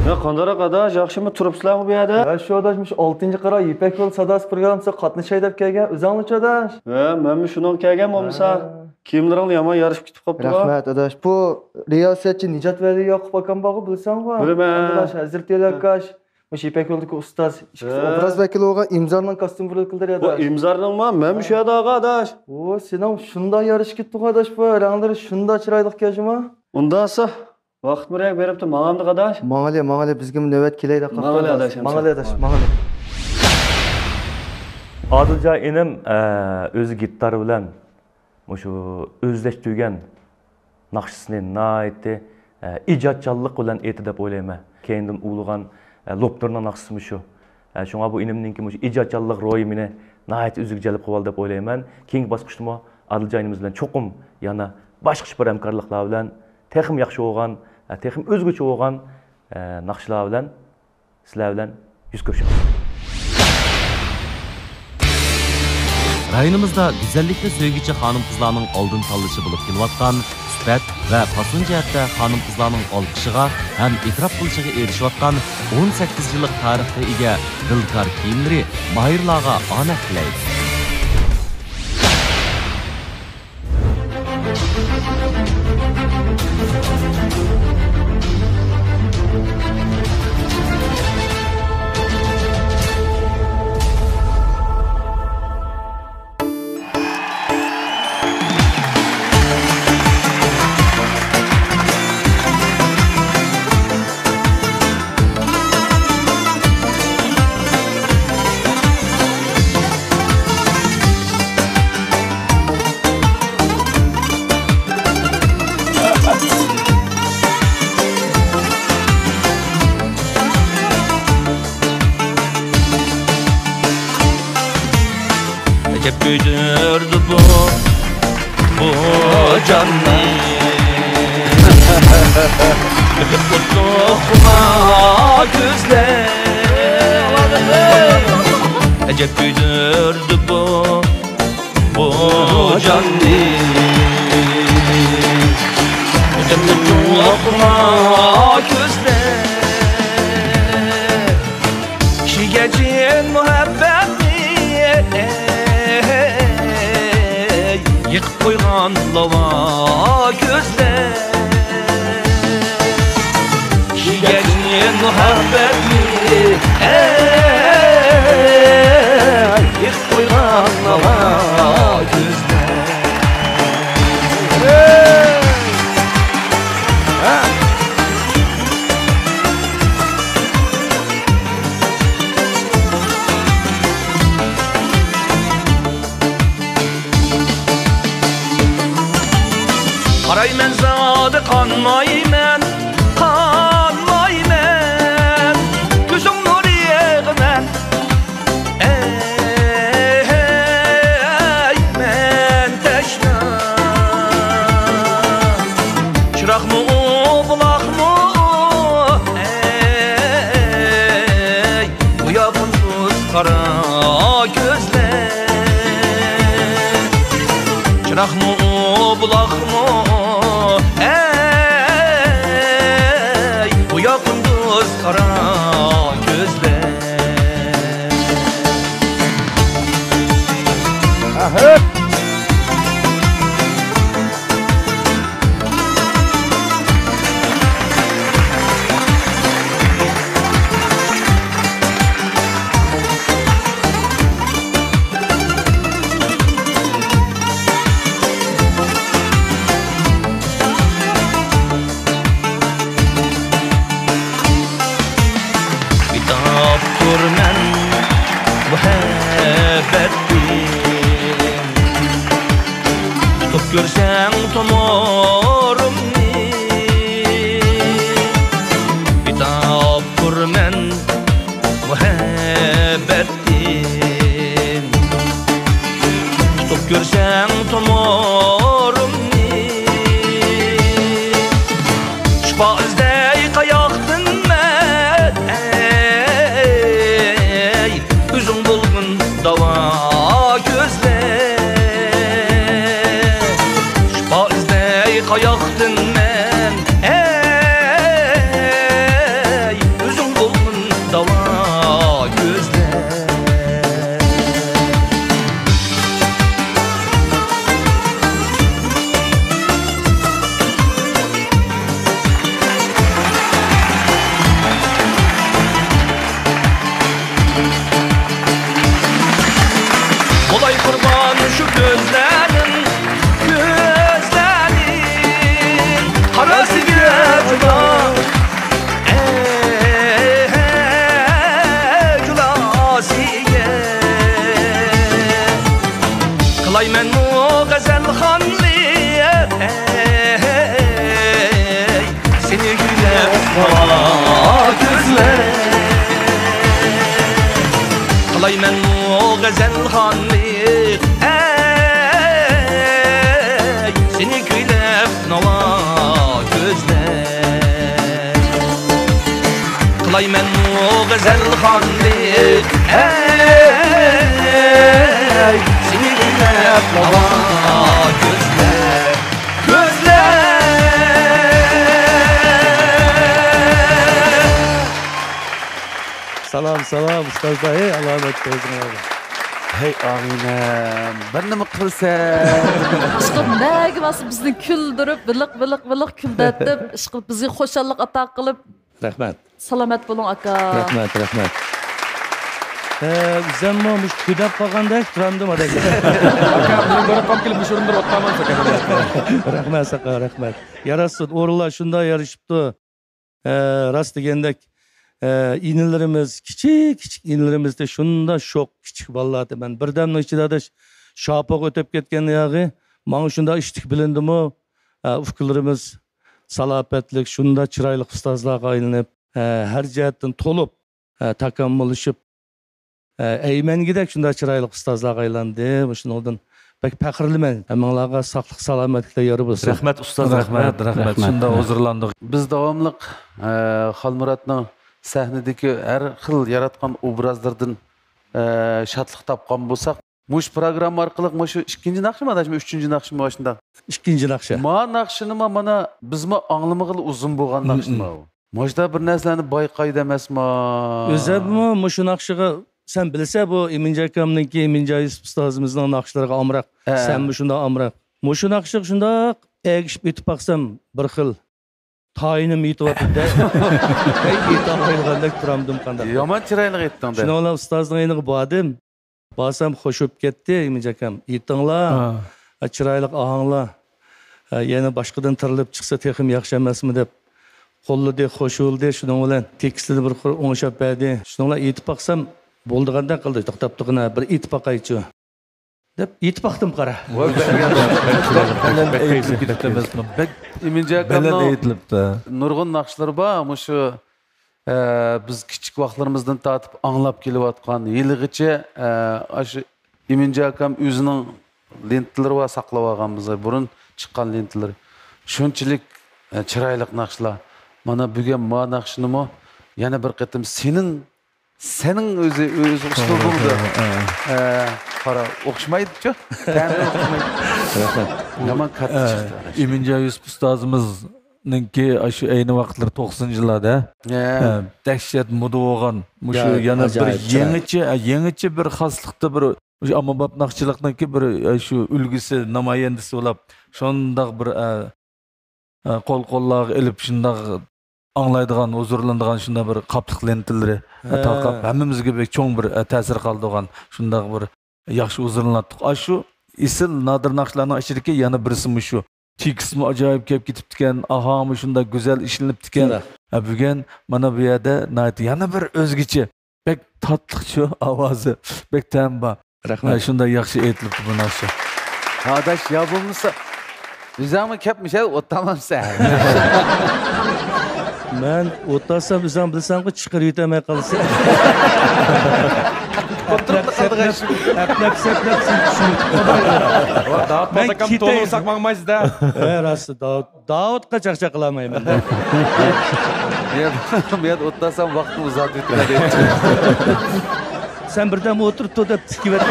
U: Ya qanday adaş, yaxshimi turibsizlarmi bu yerda?
V: Ya shu adashmish 6-qara Ipak yo'l sadasi programmasiga qatnashay deb kelgan. O'zingchi adash?
U: Ha, men shundan kelgan bo'lmasa, kiyimlaringni yomon yarishib ketib qopti.
V: Rahmat adash. Bu riyosatchi Nijat Vali Yoqub akam bog'i bilsang-ku.
U: Bilaman.
V: Adash hazrat elakash.
K: Oş İpek yoldaki ustaz. Obraz vekili oğa imzarla kostüm bırakıldır ya
U: Bu imzarla mı? Ben bir şey adı adaş.
K: O senin şunda yarış gitti adaş bu. Rangları şunda çıraylık gelcima.
U: Ondansa vaqt mürek berip de mağamdı adaş.
K: Mağale bizge nöbet kileyde qaptı.
U: Mağale adaş.
K: Mağale.
N: Adılca inim özü gitarı bilen şu özleştirgen naqşısını naiti icatçılık bilen eti dep oylayman. Kendim uluğan lopturna naqşısı şu. Şuna bu inimninki şu icatçılık royu meni naiti üzüg jalip qıval dep oylayman. Keyingi basqıçta Adılca inimiz bilen çoqum yana başqa bir hamkarlıqlar bilen texim yaxşı olgan, texim özgüçe olgan naqşılar bilen sizler bilen yüz görüşemiz.
J: Rayonimizda güzellikle söygüçü hanım kızlarının oldun tanlışı bulup keliyotgan süpet ve fason jihatda hanım kızlarının olqishiga hem itiraf qilishiga erishayotgan 18 yillik tarixga ega dilkar kiyimlari mahirlarga omad tilaydi.
Q: Acep büyüdürdü bu canlı Öpüp kurtulma gözler Acep büyüdürdü bu canlı Öpüp kurtulma gözler Şigecin muhabbetli Yıkıp koygan lava gözler Şigenin muhabbetli Yıkıp koygan lava gözler Qarayman zodi qanmayman Ko'zing nur yig'iman men tashna Chiroqmi buloqmi bu yoqin ko'z qara ko'zlar Chiroqmi buloqmi bu yakın göz kara gözler Durman muhabbetim Tutup görsen tomorumni Bitap durman muhabbetim Tutup görsen tomorumni Şifa izley qayoqdin Üzüm bulgun dava gözler Şifa izle gözler Kılaymen o gazel hanlık ey Seni küylep nala gözler Kılaymen o gazel hanlık ey Seni küylep nala gözler
D: Salam ustoz dayı alamet ko'zing
B: Hey aminem ben nima qilsam
E: ishqib nagimasi bizni kuldirib biliq kuldatib ishqib bizga xo'shallik ato qilib
D: rahmat
E: salomat bo'ling aka
D: rahmat bizammo mush kudab qolgandek turamdim adaka
F: aka men ko'rib qolib kelib mush o'rinda o'tiraman
D: rahmat saqa rahmat yarasın o'rinlar shunday yarishibdi rost degandek İğnelerimiz küçük iğnelerimizde şunda şok küçük vallahi ben birdamning ichida da şapaq o'tib ketgan yağı mana shunda ishtik bilindimi ufqlarimiz salopatlik shunda chiroyli ustozlarga aylanib har jihatdan to'lib takomillashib aymangidek shunda chiroyli ustozlarga aylandi shundan pek faxrliman hammalarga sog'lik salomatlikda yor bo'lsin
F: rahmat ustoz rahmat shunda huzurlandik
B: biz davomli Xolmuratning sahnedeki her xil yaratgan obrazlardan şatlık tapkan bulsak muş program arkalık muş ikinci nakşı mı adaşım üçüncü nakşı mı başında
D: ikinci nakşı
B: ma nakşını ma mana biz ma anlamıqıl uzun boğan nakşı mı Možda bir nəslərini bayqay deməz ma
D: özəbimi muşu nakşığı sen bilse bu İminci akamınki İminci Yusuf ustazımızın nakşılarına amraq sen mi şunda amraq muşu nakşığı şunda əgişib etib baxsam bir xil Tayinim yetivatdı. Yetamayılgandek turamdım qanda.
B: Yaman chiroyli etding de.
D: Shuni ola ustozning ayniga bordim. Borsam xo'shib ketdi, Iminj akam. Yetinglar. Chiroyli ohanglar. Yana boshqadan tirilib chiqsa texim yaxshi emasmi deb qo'lladi, xo'shildi. Shuning bilan tekstilni bir o'ngshab berdi. Shuning bilan yetib baqsam bo'ldiganda qildi. To'xtab turg'ina bir yetib baqaychi. deb yetib baxtim qara.
B: Iminj akamning nurg'un naqshlari bor. Shu biz kichik vaqtlarimizdan tortib anglab kelayotgan yilg'icha shu Iminj akam o'zining lentalari va saqlab olganmiz. Burun chiqqan lentalari. Shunchalik chiroyli naqshlar. Mana bugun ma naqshinimi yana bir qatim sening o'zi uslubingda qara o'xshamaydi-ku. Ta'min o'xshamaydi. Yaman qattiq chiqdi.
F: Iminj Yusuf ustozimizninki shu ayni vaqtlar 90-yillarda dahshat moda bo'lgan. Mushu yana bir yangicha bir xoslikda bir ommabop naqshchilikniki bir shu ulgisi namoyandasi bo'lib, shundoq bir qo'l-qo'llar ilib shundoq anglaydigan, huzurlanadigan shunday bir qapliq lentilari taqab hammamizga bek cho'ng bir ta'sir qoldirgan shunday bir yaxshi huzurlandik. Shu isil nodir naqshlarning ichidagi yana birisi shu. Tekstmi ajoyib kelib ketibdi ekan, ahami shunday go'zal ishlanibdi ekan. Bugun mana bu yerda yana bir o'zgacha bek tatliqchi ovozi, bek tamba. Rahmat. Shunday yaxshi aytilibdi bu narsa.
B: Adaş ya bulmuşsa Üzerime kepmiş ya otamamsa.
D: Ben otasam üzem bilsem ki çıkır yutamaya kalırsa.
F: Dağıt basakam tolu sakmamayız da.
D: Rastı dağıt kaçak çakılamayım ben de.
B: Ben otasam vakti uzat yutamaya.
D: Sen birden mi oturup da tiki verme.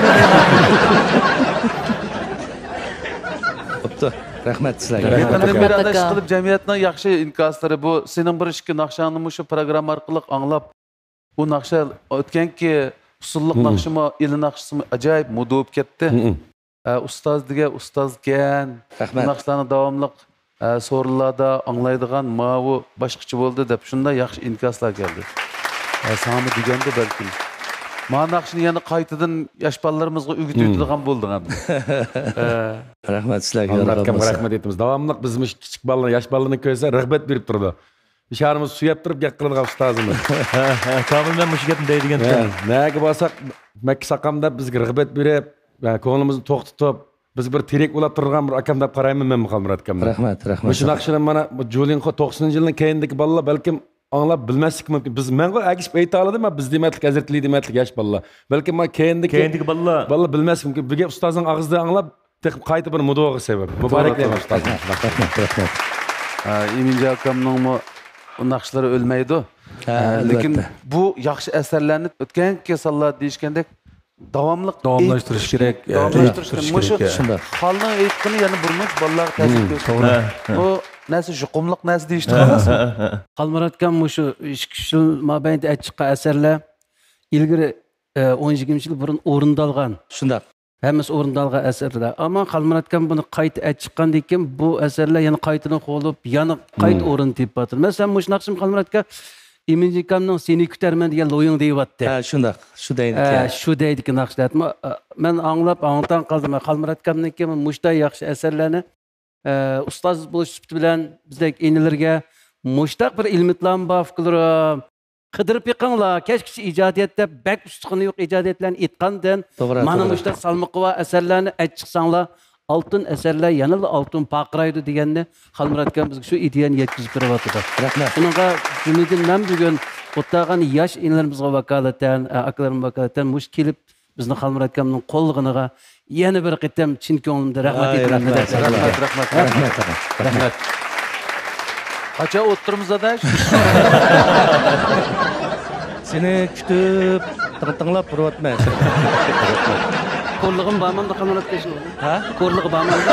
D: Optu. Rahmat sizlarga.
B: Qanday bir adash qilib jamiyatning yaxshi inkoslari bu sening bir ishki naqshanni shu program orqali anglab bu naqsha o'tganki usulliq naqshimi il naqshimi ajoyib moda bo'lib ketdi. Ustoz degan ustozgan naqshlarni davomli so'rlarda anglaydigan mavu boshqacha bo'ldi deb shunday yaxshi inkoslar keldi. Sami deganda balki Manaqshini yana qaytadan yosh bolalarimizga o'rgatadigan bo'ldik ham.
D: Rahmat sizlarga.
F: Rahmat aytamiz. Davomli bizmish kichik bolalar, yosh bolalarni ko'rsa rag'bat berib turdi. Isharimiz suyab turib gap qiladigan ustozimiz.
D: Komilman mush gapni deydigan ekan.
F: Nega bo'lsak Makka saqamda bizga rag'bat berib, ko'nglimizni to'xtatib, biz bir terak bo'lib turgan bir akam deb qarayman men Xolmurat akamga.
D: Rahmat.
F: Shu naqshini mana Julinxo 90-yilning keyindagi bolalar balkim
C: anglab bilmaslik mumkin. Biz men agishib ayta oladim, biz dematlik hazratli dematlik yosh bolalar. Balki men keyindagi bolalar bilmaslik mumkin. Birga ustozning og'zida anglab qayta bir mudoga sebab. Muboraklayman ustoz.
B: Rahmat. Eminja akamning o naqshlari o'lmaydi. Lekin bu yaxshi asarlarni o'tgan kasallar deyishgandek davomlashtirish kerak. Shunda. Xalqning aytqini yana burmoq bolalarga ta'sir ko'rsatadi. Bu nasi juqumliq nasi deyishdi xolasmi?
V: Qalmaratgan shu 2 yil mobaynida chiqqan asarlar ilgari 10-20 yil burun o'rindalgan.
B: Shundaq.
V: Hammasi o'rindalgan asarlar. Ammo Qalmaratgan buni qayta chiqqandan keyin bu asarlar yana qaytadan qo'lib, yana qayta o'rin tepatdi. Masalan, shu naqshim Qalmaratga Eminjikamning seni kutarman degan lo'ying deyapti.
B: Ha, shundaq. Shu deydi.
V: Shu deydi naqshlar. Men anglab, angtan qoldim. Qalmaratgandan keyin mushta yaxshi asarlarni ustoz bo'lish bilan bizdek enilarga mushtaq bir ilmitlan bafqilur qidirib yiqinglar. Kechkichi ijodiyatda bak ustixini yo'q ijodiyatlarni aytgandan mana mushtaq salmoqi va asarlarni aytchiqsanglar altın eserler yanılı altın paqıraydı deganni Qalmaratgan bizga shu ideyani yetkazib beryapti.
B: Rahmat.
V: Bunga jumladan men bugun o'tgan yosh inlarimizga vakolatan, akalarimiz vakolatan mush kelib bizni Qalmaratganning qo'llig'iga yana bir qitam chin ko'nglimda rahmat aytaman.
B: Rahmat. Qacha o'tirimiz adash.
D: Seni kutib, tingtinglab turyapman.
V: Ko'rlig'im bormanda Qalmaratgan.
D: Ha?
V: Ko'rlig'i bormanda.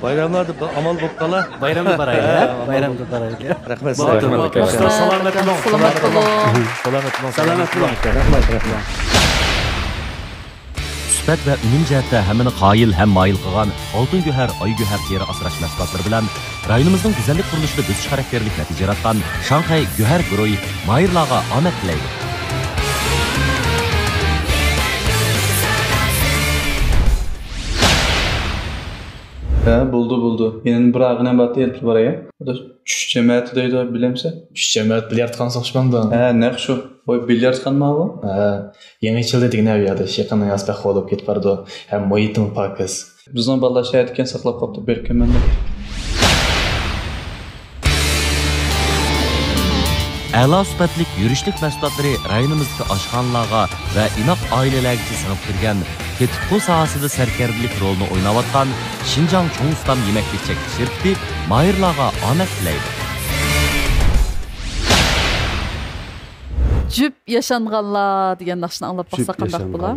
D: Bayramlarda amal bo'lib qolar.
V: Bayramda boraylik. Bayramda boraylik.
D: Rahmat.
V: Salomat bo'ling.
B: Rahmat.
J: Sifat ve ünüm cəhətdə həmini qayil həm mayil qılğan altın göhər, ay göhər teri asıraş məhsulları bilan rayonumuzun güzəllik quruluşunda düz xarakterlik nəticə yaratqan Şanxay Göhər Guruhi Mayırlağa amət diləydi.
H: Buldu. Yine bırağına batı yetip baraya. O da çüş cemaati deydi bilemse.
X: Çüş cemaat bilyard qansaqşmanda.
H: Ne şu? O bilyard qanma bu?
X: Yeni yılda digine aviyada. Şeqanın asbaq olub ketip bardı. Hem muhitin pakız.
H: Bizden balla şey etken saqlap qaptı. Berken mende.
J: Əla sübətlik yürüşlük məhsulları rayonumuzdakı aşxanalarga və inaq ailələrə sınıb kirgan Tetipxo sahasida sərkərdilik rolunu oynayotgan Şinjan Çoğ Ustam yeməklik çəkiliş şirkəti Mayırlarga omad tilaydi.
E: Cüp yaşanğanlar degan naqshni anglab baxsa qandaq bo'lar?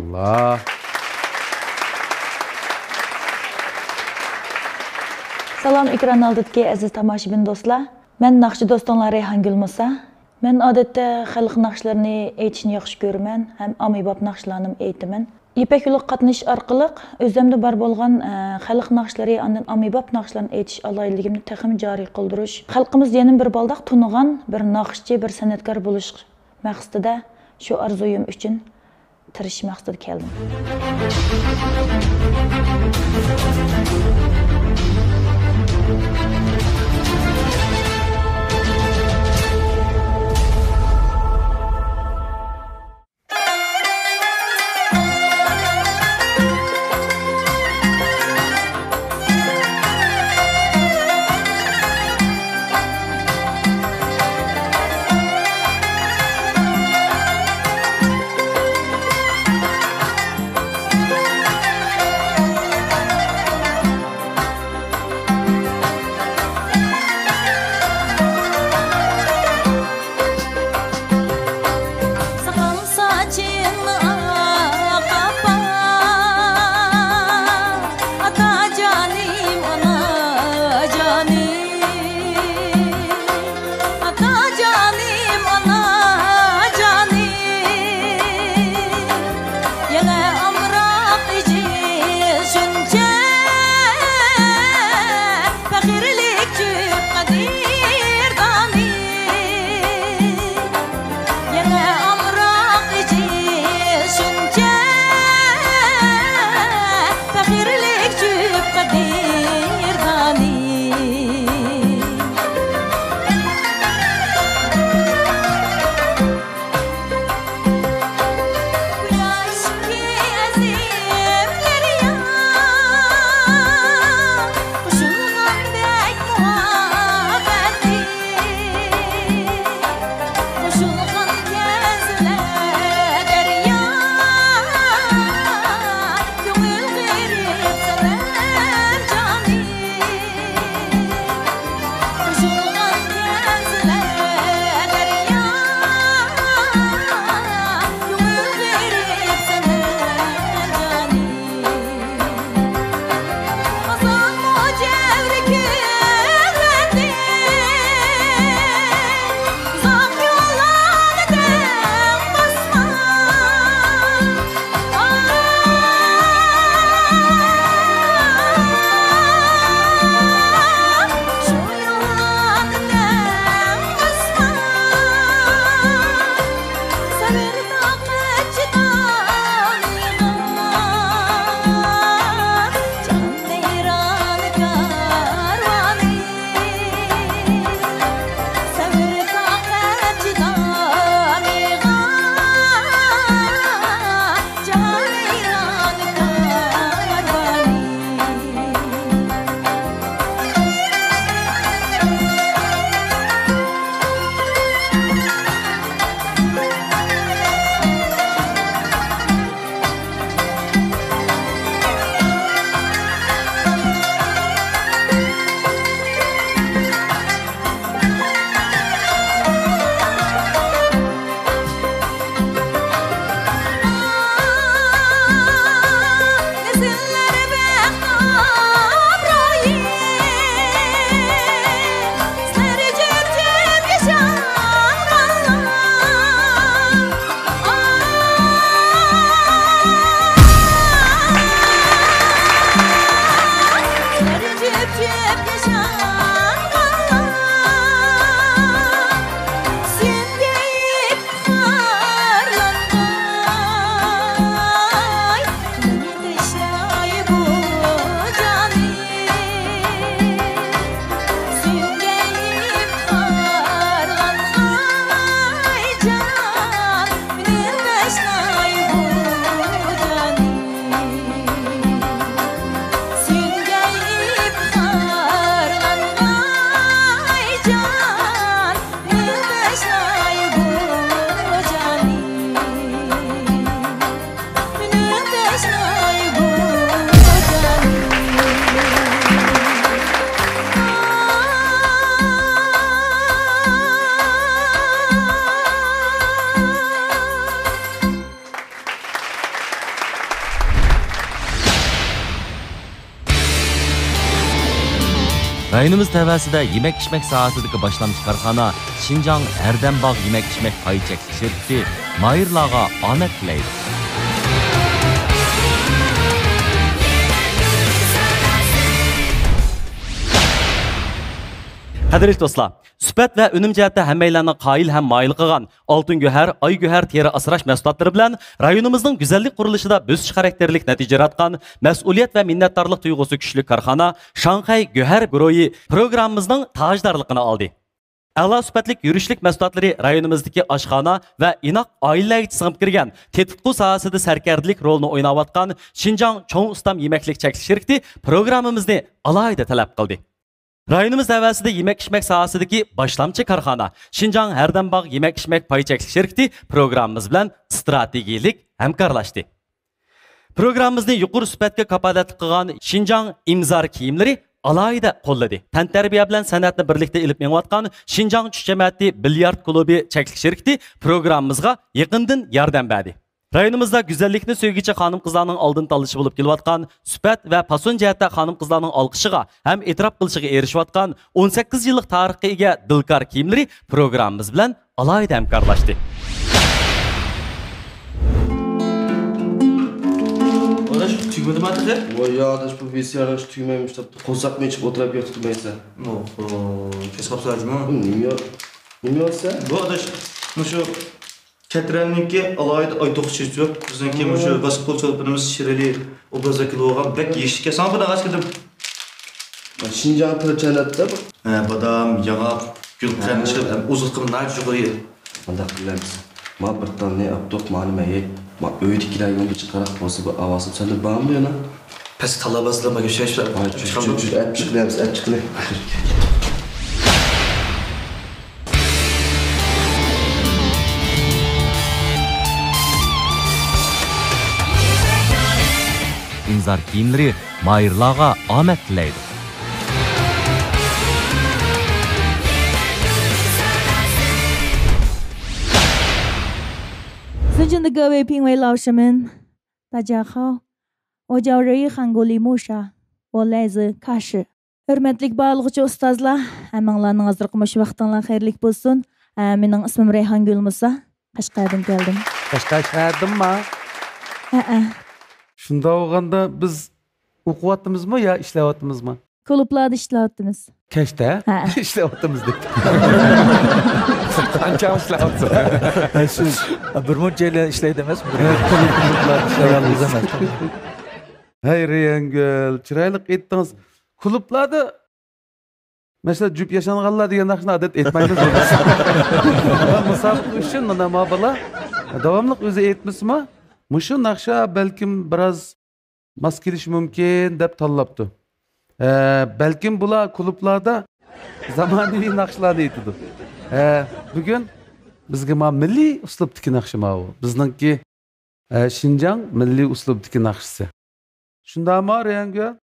T: Salam ekran oldidagi aziz tomoshabin do'stlar. Men naqshchi do'stinglar Rayhongul Musa. Men odatda xalq naqshlarini aytishni yaxshi ko'raman, ham ommabop naqshlarni aytaman. İpek yo'li qatnash orqali o'zimda bor bo'lgan xalq naqshlari, ondan ommabop naqshlarni aytish alohidligimni texim joriy qildirish. Xalqimiz yana bir baldaq tunigan bir naqshchi, bir san'atkor bo'lish maqsadida shu orzuyim uchun tirish maqsadida keldim.
J: Rayonimiz təvəsində yemək-içmək sahəsidəki başlanmış karxana Şinjan Erdembağ yemək-içmək payı çəklik şirkəti Mayırlarga omad tilaydi.
A: Qadrli dostlar, sübət və önüm cəhətdə həmməylərini qayil həm mayil qılğan altın göhər, ay göhər teri asıraş məhsullatları bilan rayonumuzun güzəllik quruluşida büzüş xarakterlik nəticə yaratqan, məsuliyyət və minnətdarlıq duyğusu güclü karxana Şanxay Göhər Guruhi proqramımızın tajdarlığını aldı. Əla sübətlik yürüşlük məhsullatları rayonumuzdakı aşxana və inaq ailələrə sığıb kirgan, tetutqu sahəsində sərkərdilik rolunu oynayatqan Şinjan Çoğ Ustam Yeməklik Çəkiliş şirkəti proqramımızı alayda tələb qıldı. Rayonumuz təvəsində yemək-içmək sahəsidəki başlamçı karxana Şinjan Erdembağ yemək-içmək payı çəkiliş şirkəti proqramımız bilan strategiyalik həmkarlaşdı. Proqramımızı yuqur sübətə kapalatlı qılğan Şinjan imzar kiyimləri alayda qolladı. Tantərbiyə bilan sənətni birlikdə ilib meniyotqan Şinjan Çüçəməti Bilyard klubu çəkiliş şirkəti proqramımızga yaqindan yordam berdi. Rayonumuzda güzellikni söygüçü xanım qızlarının aldın talışı bulup geliyotqan, sübət və pason cəhətdə xanım qızlarının alqışıga həm etiraf qilishigə erişiyotqan 18 yıllık tarixə ega dilkar kiyimləri proqramımız bilan alayda həmkarlaşdı.
K: Adaş tüymedi mi artık? Vay ya adaş bu VCR'lar tüymeymiş tabi. Konsak mı içip oturup yatırmaysa? Kes kapsalar mı? Bilmiyor sen? Bu adaş şu Ketrenninki alayda ay toxuş yok. Bizdenki şu basketbol çalıplarımız şireli obrazdaki loğam bek yeşike. Sana bana kaç kıldım? Şinjan Kırçanat'ta bu. Badam, yağa, gül krem çıkıp uzun nar juğuyu. Banda kıllarız. Ma bir tane abdok malumeye. Ma öğütkiler yolu çıkarak bası bu avasım. Sen de bağım diyor lan. Pes talabasılama geçeşler. Et çıkılayımız, et çıkılayım.
J: İmzar kiyimləri mayırlarga omad tilaydi.
T: 尊敬的各位评委老师们，大家好，我叫Rui Hanguli Musha，我来自喀什。Hürmetlik barlıqçı ustazlar, həmənlərinin hazırlıqı məş vaxtınlar xeyirlik bolsun. Mənim ismim Reyhan Gül Musa, Qashqardan gəldim.
V: Qashqardan mı? Şunda olganda biz okuyattımızmı ya işleyattımızmı?
T: Klublarda işleyattımız.
V: Keşte? İşleyattımızdık.
F: Anca işleyattımız. Bir müddeyle işleydemez mi? Klublarda işleyattımız.
V: Hayır Reyhan çıraylık ettiniz. Klublarda mesela cüp yaşanğanlar diye nakşına adet etmeyiniz. Musabık üçün mana mabala davamlıq özü etmiş mi? Muşu nakşa belkim biraz mas keliş mümkün dep tanlaptı. Belkim bula klublarda zamanıvi nakşlarını etidi. Bugün bizge ma milli uslubdaki nakşı ma o. Bizningki Şinjan milli uslubdaki nakşısı. Şunda mı Reyhan?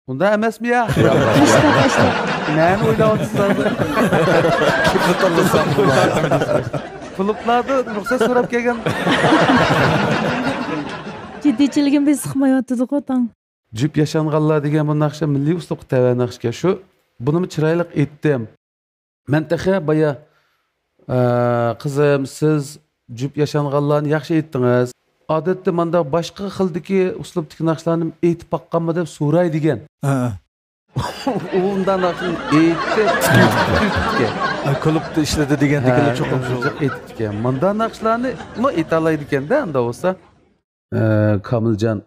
V: Bunda emes mi ya? Neyini oylavatısınız? Klublarda ruhsat so'rab kelgan.
T: Ciddichiligim biz sıxmayotdi qo'tan.
V: Jüp yaşanğanlar degan bu naqsha milliy uslubga tava naqshga shu buni chiroyli etdim. Men taxa baya qizim siz jüp yaşanğanlarni yaxshi etdingiz. Odatda menda boshqa xildagi uslubdagi naqshlarni aytib baqqanmi deb so'ray degan. Undan naqshni aytdi.
F: Klubda işledi degendikler çok
V: etken. Manda naqshlarni mı etalaydi ekanda unda olsa. Kamiljon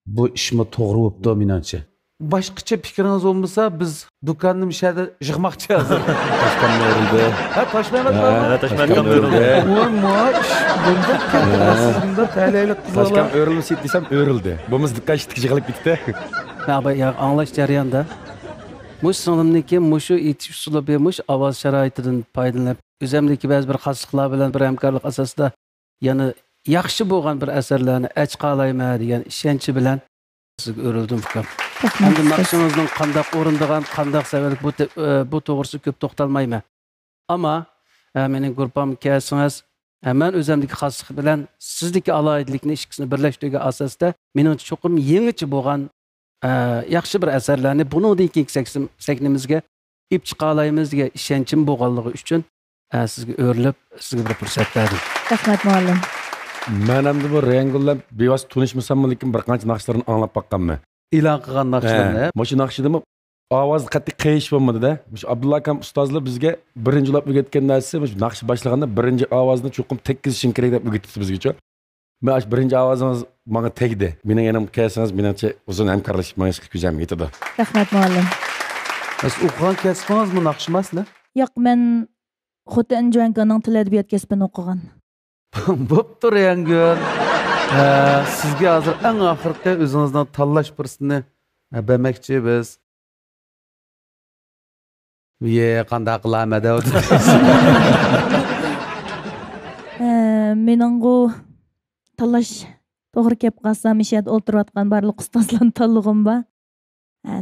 V: bu ishmi to'g'ri bo'libdi menimcha. Boshqacha fikriniz bo'lmasa biz do'konni mishada yig'moqchi hozir. Toshkentga urildi. Ha, Toshkentga.
F: Toshkentga urildi.
V: Bunda talaylik qizlar.
C: Toshkent urilmasa desam urildi. Bo'lmasa do'kon ishtiga yig'ilib ketdi.
V: Ya anlash jarayonida muş sınırımdaki muşu etiş usulubi muş avaz şaraitidan foydalanib o'zimdagi ba'zi bir xosliklar bilan bir hamkorlik asosida yana yaxshi bo'lgan bir asarlarni achqalayman degan ishonchi bilan sizga o'rildim fikr. Endi naqshingizni qanday o'rindigan, qanday savallik bu to'g'risida ko'p to'xtalmayman. Ammo mening guruhim kelsangiz, men o'zimdagi xoslik bilan sizdagi alohidlikni ikkisini birlashtirgan asosda meningcha cho'qim yangicha bo'lgan yaxshi bir asarlarni buningdan keyin saknimizga ip chiqa olamiz degan ishonchim bo'lganligi uchun sizga o'rilib sizga bir fursat berdim.
T: Rahmat muallim.
C: Men hamda bu Rangullar bevosita tanishmasam, lekin bir qancha naqshlarini anglab baqqanman.
V: E'lon qilgan naqshlarni.
C: Mana shu naqshidami ovoz qattiq qayish bo'lmadi-da. Shu Abdulla akam ustozlar bizga birinchi lab o'rgatgan narsa, shu naqsh boshlaganda birinchi ovozni cho'qim tekkizishing kerak deb o'rgatdi bizgacha. Men shu birinchi ovozingiz menga tegdi. Mening yanam kelsangiz, menimcha uzun hamkorlashib menga ko'zam yetadi.
T: Rahmat muallim.
F: Siz o'qigan kasbingiz naqsh emasmi?
T: Yo'q, men Xotin Jo'ankaning til adabiyot kasbini o'qigan.
F: Bo'pti Rangul. Sizga hozir eng oxirgi o'zingizdan tanlash fursatini bermoqchi biz. Qanday qilamiz deydi.
T: Mening bu tanlash to'g'ri kelib qolsa, mishad o'ltirayotgan barliq ustozlarni tanlag'im bor.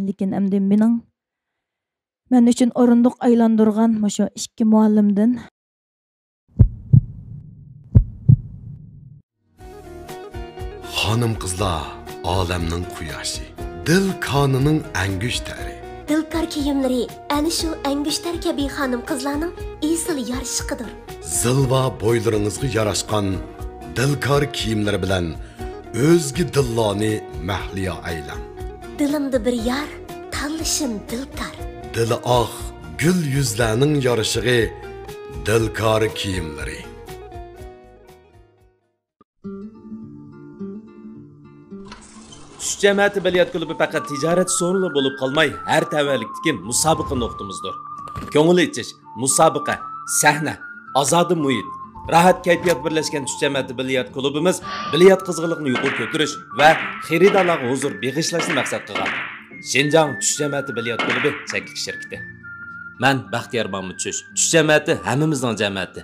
T: Lekin endi men uchun o'rindiq aylantirgan shu ikki muallimdan
R: Xanım qızlar, alemnin quyoshi, dil qonining angush tari.
S: Dilkar kiyimlari ana shu angushtar kabi xonim qizlarning esil yarishiqidir.
R: Zilva boylaringizga yarashgan dilkar kiyimlari bilan o'zgi dillarni mahliyo aylan.
S: Dilimda bir yar, tanlashim dilkar.
R: Dili oq, gül yuzlarning yorishig'i dilkar kiyimlari.
G: Tush jamiyati biliyat klubi faqat tijorat so'rili bo'lib qolmay, har tavallikdagi musobaqa nuqtamizdir. Ko'ngil ichish, musobaqa, sahna, ozodi muhit, rahat kayfiyat birlashgan tush jamiyati biliyat klubimiz biliyat qizg'inligini yuqori ko'tarish va xaridorlarga huzur beg'ishlashni maqsad qilgan. Şinjan tush jamiyati biliyat klubi shaklik shirkati. Men Baxtiyor Mahmud tush jamiyati hammamizning jamiyati.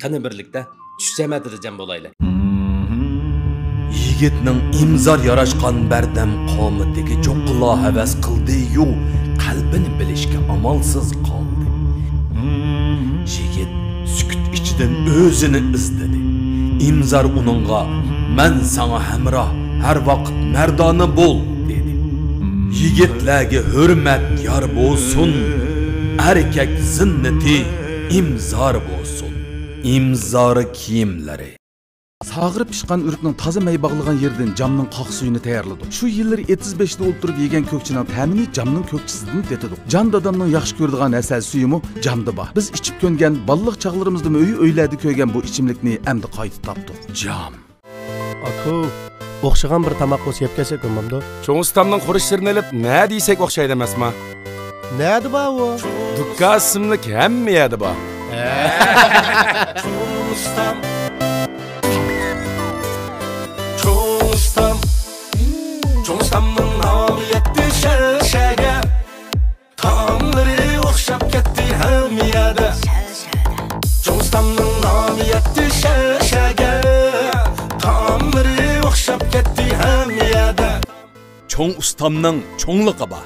G: Qani birlikda tush jamiyatida jam bo'laylik.
L: Yigitning imzor yarashgan bardam qomatdagi cho'qila havas qildi-yu, qalbini bilishga amalsiz qoldi. Yigit sukut ichidan o'zini izladi. Imzor uningga "Men sana hamroh, har vaqt mardona bo'l" dedi. Yigitlarga hurmat yor bo'lsin, erkak zinnati imzor bo'lsin. Imzor kiyimlari
B: Sağırıp pişkan ürüknün taze may bağlagan yerden camның qaq suyunu tayarladı. Şu yılları 75'de olturup yegen kökçinin təmini camның kökçisinden detedik. Can dadamның yaxşı gördüğün əsəl suyumu camda ba. Biz içip köngen, balılıq çağlarımızda öyi öyledi köygen bu içimlikni əmdi qaytı tapdık. Cam.
I: Aku, oxşagan bir tamaq olsa yep kelsek olmamdı.
C: Çoğun ustamның xurishlarını elip ne deysek oxşaydı emasma?
I: Neydi ba o?
C: Dukka isimlik hemme yedi ba.
P: Çoğun ustam Çoğustamның namı yetti şərşəgə Tamları oxşap ketdi həm yada Çoğustamның namı yetti şərşəgə Tamları oxşap ketdi həm yada
L: Çoğ ustamның çoğluqı ba.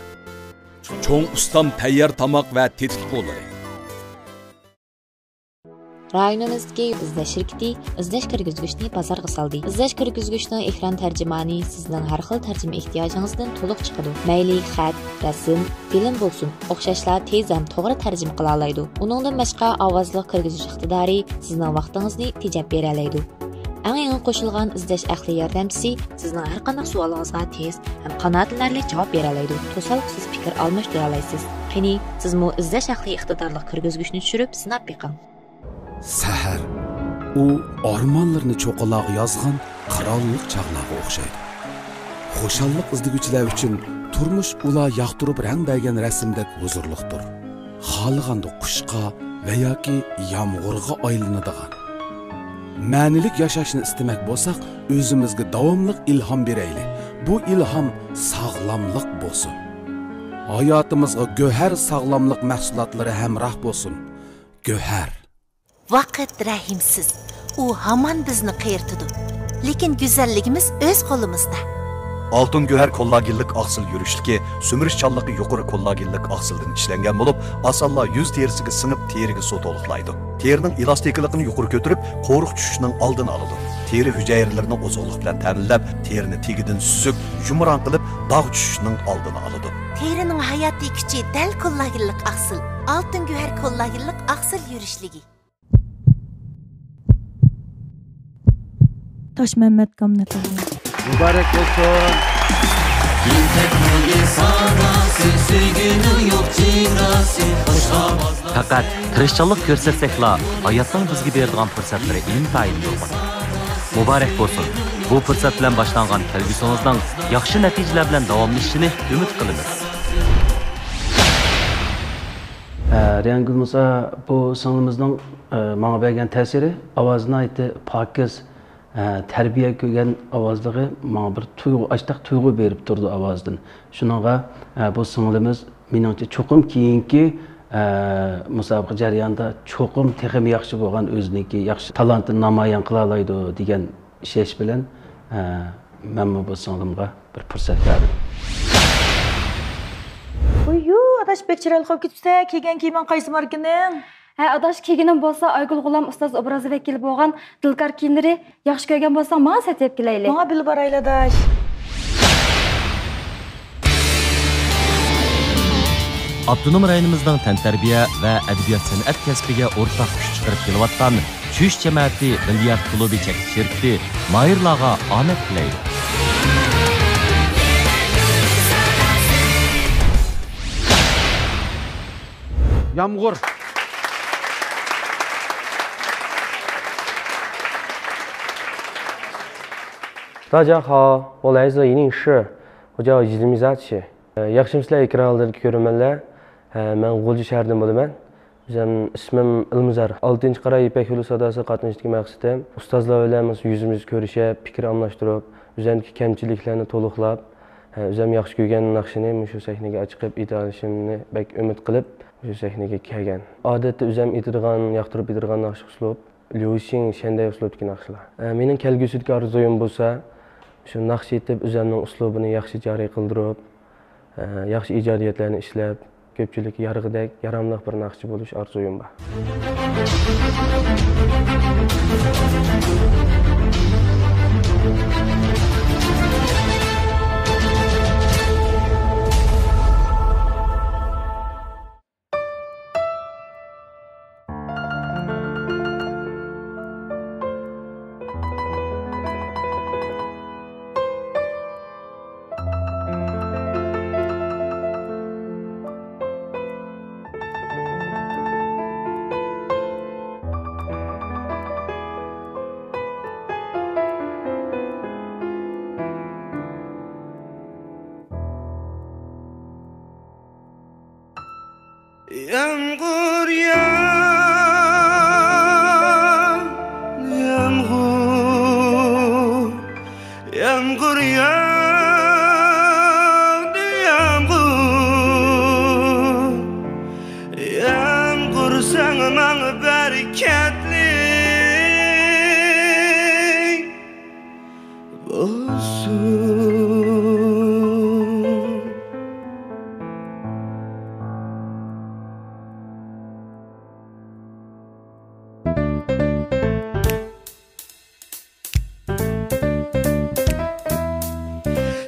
L: Çoğ ustam təyyar tamaq və tetik olur.
O: Rayonimizdagi izlash shirkati izlash kirgizgichni bozorga soldi. Izlash kirgizgichning ekran tarjimoni sizning har xil tarjima ehtiyojingizdan to'liq chiqadi. Mayli xat, rasm, film bo'lsin, o'xshashlar tez ham to'g'ri tarjima qila oladi. Uningdan boshqa ovozli kirgizish iqtidori sizning vaqtingizni tejab bera oladi. Eng yangi qo'shilgan izlash ahli yordamchisi sizning har qanday savolingizga tez ham qanoatlanarli javob bera oladi. To'solqisiz fikr almashtira olasiz. Qani, sizmi izlash ahli iqtidorli kirgizgichni tushirib sinab beqing.
B: Səhər, o armanlarını çoqalağı yazğan qırallıq çağlağı oxşaydı. Xoşallıq izdigüçilər üçün turmuş ula yaqtırıb rəng bərgən rəsmdək huzurluqdur. Xalığanda quşqa və ya ki yağmurğa aylanıdığan. Mənilik yaşaşını istemək bolsaq, özümüzə davamlıq ilham berəyli. Bu ilham sağlamlıq bolsun. Hayatımızga göhər sağlamlıq məhsulatları həmrah bolsun. Göhər.
W: Vaqt rahimsiz. U hamon bizni qayirtidi. Lekin go'zalligimiz o'z qo'limizda.
M: Altın güher kollagenlik aksıl yürüşlüki, sömürüşçanlığı yukarı kollagenlik aksıldan işlengen bulup, asanla yüz terisiga sınıp teriga su toluklaydı. Terinin elastikliğini yukarı götürüp, qoruq tushishning oldini oladi. Teri hücrelerini ozuqlik bilan ta'minlab, terini tegidan süzük, yumran qilib, dog' tushishning oldini oladi.
N: Terining hayotiy kuchi dal kollagenlik aksıl, altın güher kollagenlik aksıl yürüşlügi.
T: Taş Mehmet Gamnetov.
V: Mübarek olsun.
J: Faqat tirishchanlik ko'rsatsak-la, hayotning bizga beradigan fursatlari intayin bo'ladi. Muborak bo'lsin. Bu fursat bilan boshlangan kelgusingizning yaxshi natijalar bilan davomlashishini umid qilamiz.
V: Riyangül Musa bu singlimizning menga bergan ta'siri, ovozini aytdi, pokiz, tarbiya ko'rgan ovozligi menga bir tuyg'u, ashtaq tuyg'u berib turdi ovozdan. Shuningga bu singlimiz meningcha cho'qim keyingi musobaqa jarayonida cho'qim texim yaxshi bo'lgan o'ziniki yaxshi talantini namoyon qila oladi degan ishosh bilan men bu singlimga bir fursat berdim.
T: Oyu, adaş pek chiroyli qolib ketibsa, kelgan kiyman qaysi markaning?
U: Adaş kiyginim bo'lsa, Aygul G'ulom ustoz obrazi vakili bo'lgan Dilkar kiyimlari yaxshi ko'rgan bo'lsang, menga sotib kelaylik.
T: Menga bilib borayli adaş.
J: Abdunum rayonimizning tantarbiya va adabiyot san'at kasbiga o'rtoq kuch chiqarib kelayotgan Chush jamoati bilyard klubi chekish shirkati Mayirlarga omad tilaydi.
V: Yağmur.
W: 大家好，我来自宜宁市，我叫İzlim İzatçı. Yaxshimsizlar ekranlardagi ko'rmanlar. Men G'ulji shahridan bo'laman. O'zim ismim Ilmuzar. 6-qara ipak yo'li savdosida qatnashishdagi maqsadim ustozlar bilan yuzimiz ko'rishib, fikr almashtirib, o'zimdagi kamchiliklarni to'liqlab, o'zim yaxshi ko'rgan naqshini shu sahnaga chiqib aytishimni bek umid qilib, shu sahnaga kelgan. Odatda o'zim aytadigan, yoqtirib aytadigan naqsh uslub, Liushing shanday uslubdagi naqshlar. Mening kelgusidagi orzuyim bo'lsa, shu naqsh aytib, o'zimning uslubini yaxshi joriy qildirib, yaxshi ijodiyatlarni ishlab, ko'pchilik yarg'idek yaramli bir naqshchi bo'lish orzuyim bor.
P: Yağmur yağ, yağmur, yağmur yağ, yağmur, yağmur sana bana bereketli olsun.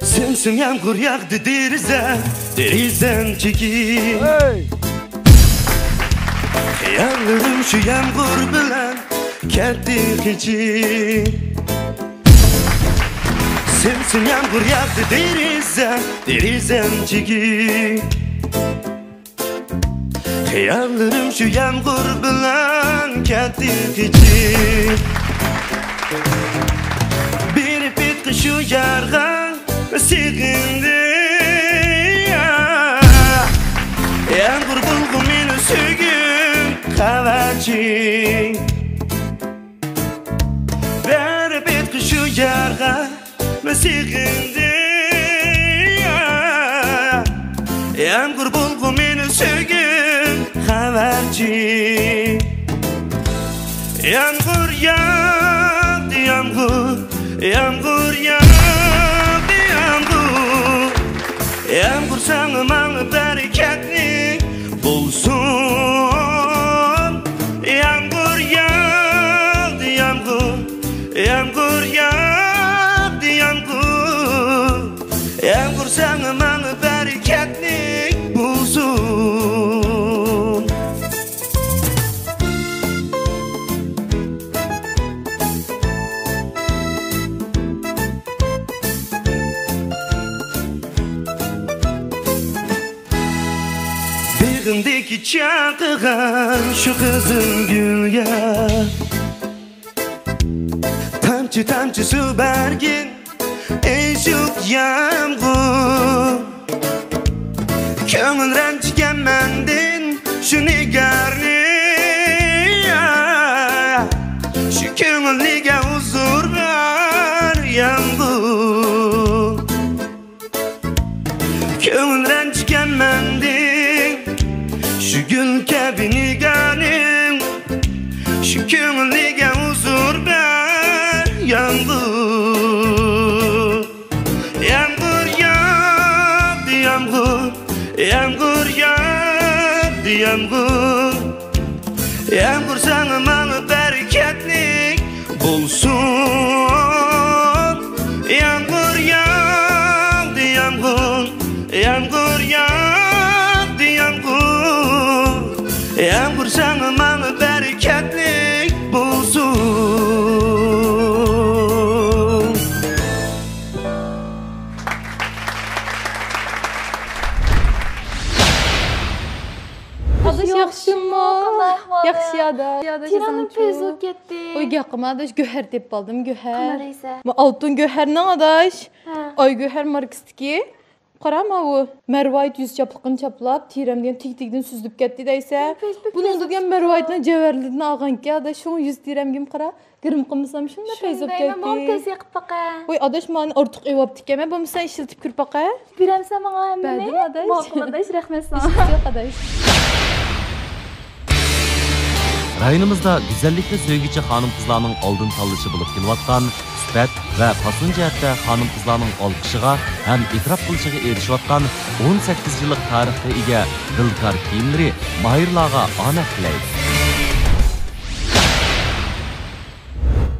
P: Sensin yağmur yağdı derizem çekil. Hayallerim şu yağmur bilen kendi geçir. Sensin yağmur yağdı derizem çekil. Hayallerim şu yağmur bilen kendi geçir. Bir bitki şu yargan Sigindi Yağmur bulgu meni sögün Kavaçı Verip etki şu yarga Sigindi Yağmur bulgu meni sögün Kavaçı Yağmur yağdı yağmur Yağmur yağdı yağmur Yağmur yağdı yağmur Yağmur sana bana bereketlik bulsun Begindeki çakıgan şu kızıl gülge Tamçı tamçı su bergin eşuk yağmur Köngül rençken mendin şu nigarni Şu köngüllige huzur ver yağmur Köngül rençken mendin şu gül kebi nigarni Şu köngüllige huzur ver yağmur Yağmur yağdı yağmur Yağmur yağdı yağmur Yağmur sana bana bereketlik bulsun Yağmur yağdı yağmur Yağmur yağdı yağmur Yağmur sana bana bereketlik bulsun
E: Adaş yaxşımı? Yaxşı adaş.
U: Tiranım tez o getdi.
E: Oy gaqım adaş göher dep baldım göher.
U: Qamaraysa.
E: Ma altın göhernin adaş. Ay göher markistiki. Qarama o. Mervayt yüz çaplıqını çaplap, tiramdan tik-tikdən süzülüb getdi deysə. Bunun degan Mervaytın cəvərlidən alğan ki adaş şunu 100 tiramgim qara. Gırım qılmısam şunda tez op getdi.
U: Şundayım, tez yaqıb baqa.
E: Oy adaş məni artıq evapdı ki, mən bunu sən işiltib kür baqa.
U: Birəmsə mənə əmini.
E: Bədim adaş.
U: Maqul adaş, rəhmət sana.
E: Yox adaş.
J: Rayonimizda güzellikle söygüçü hanım kızlarının aldın tanlışı bulup geliyotgan, süpet ve fason jihatda hanım kızlarının olqishiga hem itiraf qilishiga erishayotgan 18 yıllık tarixga ega Dilkar kiyimlari mahirlarga omad tilaydi.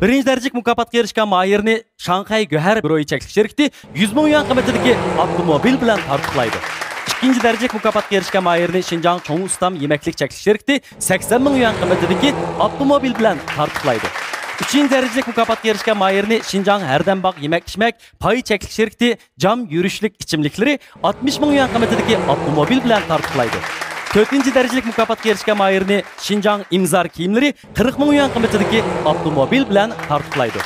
A: Birinci derecik mukofotga erishgan mahirni Shanghai Göher Büroyu cheklik şirkati 100 ming yuan qiymatidagi avtomobil bilan tartiblaydi. İkinci derecik mukofotga erishgan mahirni Xinjiang Chong Ustam yemeklik cheklik şirkati 80 ming yuan qiymatidagi avtomobil bilan tartiblaydi. Üçüncü derecik mukofotga erishgan mahirni Xinjiang Herdembaq yemek-içmek pay cheklik şirkati cam yürüşlük içimlikleri 60 ming yuan qiymatidagi avtomobil bilan tartiblaydi. 4. derecelik mukofotga erishgan mahirni Xinjiang imzar kiyimleri 40 ming yuan qiymatidagi avtomobil bilan tartiblaydi.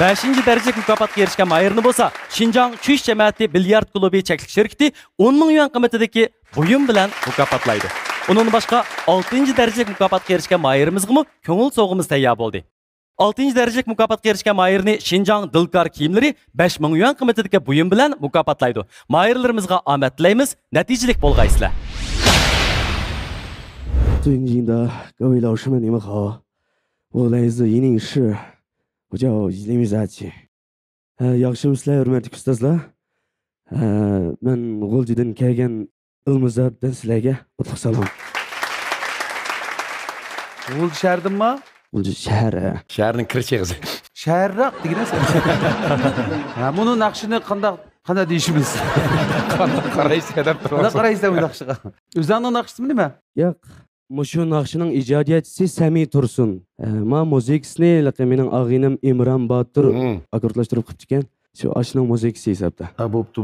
A: 5. derecelik mukofotga erishgan mahirni bo'lsa Xinjiang Chuish jamiyati bilyard klubi cheklik şirkati 10 ming yuan qiymatidagi buyum bilan mukofotlaydi. Undan boshqa 6. derecelik mukofotga erishgan mahirimizga ko'ngil so'g'imiz tayyor bo'ldi. 6. derecelik mukofotga erishgan mahirni Xinjiang Dilkar kiyimlari 5 ming yuan qiymatidagi buyum bilan mukofotlaydi. Mahirlarimizga omad tilaymiz, natijalik bo'lg'aysizlar.
D: 尊敬的各位老师们，你们好，我来自宜宁市，我叫伊林米扎奇。yaxshimisizlar hurmatli ustozlar. Men G'o'ljidan kelgan Ilmizoddan sizlarga qutlug' salom.
B: G'o'lji shahardinmi?
D: G'o'lji shahri.
B: Shaharning kirchig'izi. Shaharroq deganasiz. Ha, buni naqshini qanday deyishimiz? Qanday qaraysiz deb turibsiz. Qanday qaraysiz bu naqshga? O'zingning naqshisimi nima?
D: Yo'q. Mushu naqshning ijodiyatchisi Sami Tursun. Ma muzikasini mening og'inim Imron Botir akkordlashtirib qilibdi ekan. Shu ashning muzikasi hisobda.
B: Ha, bo'pti.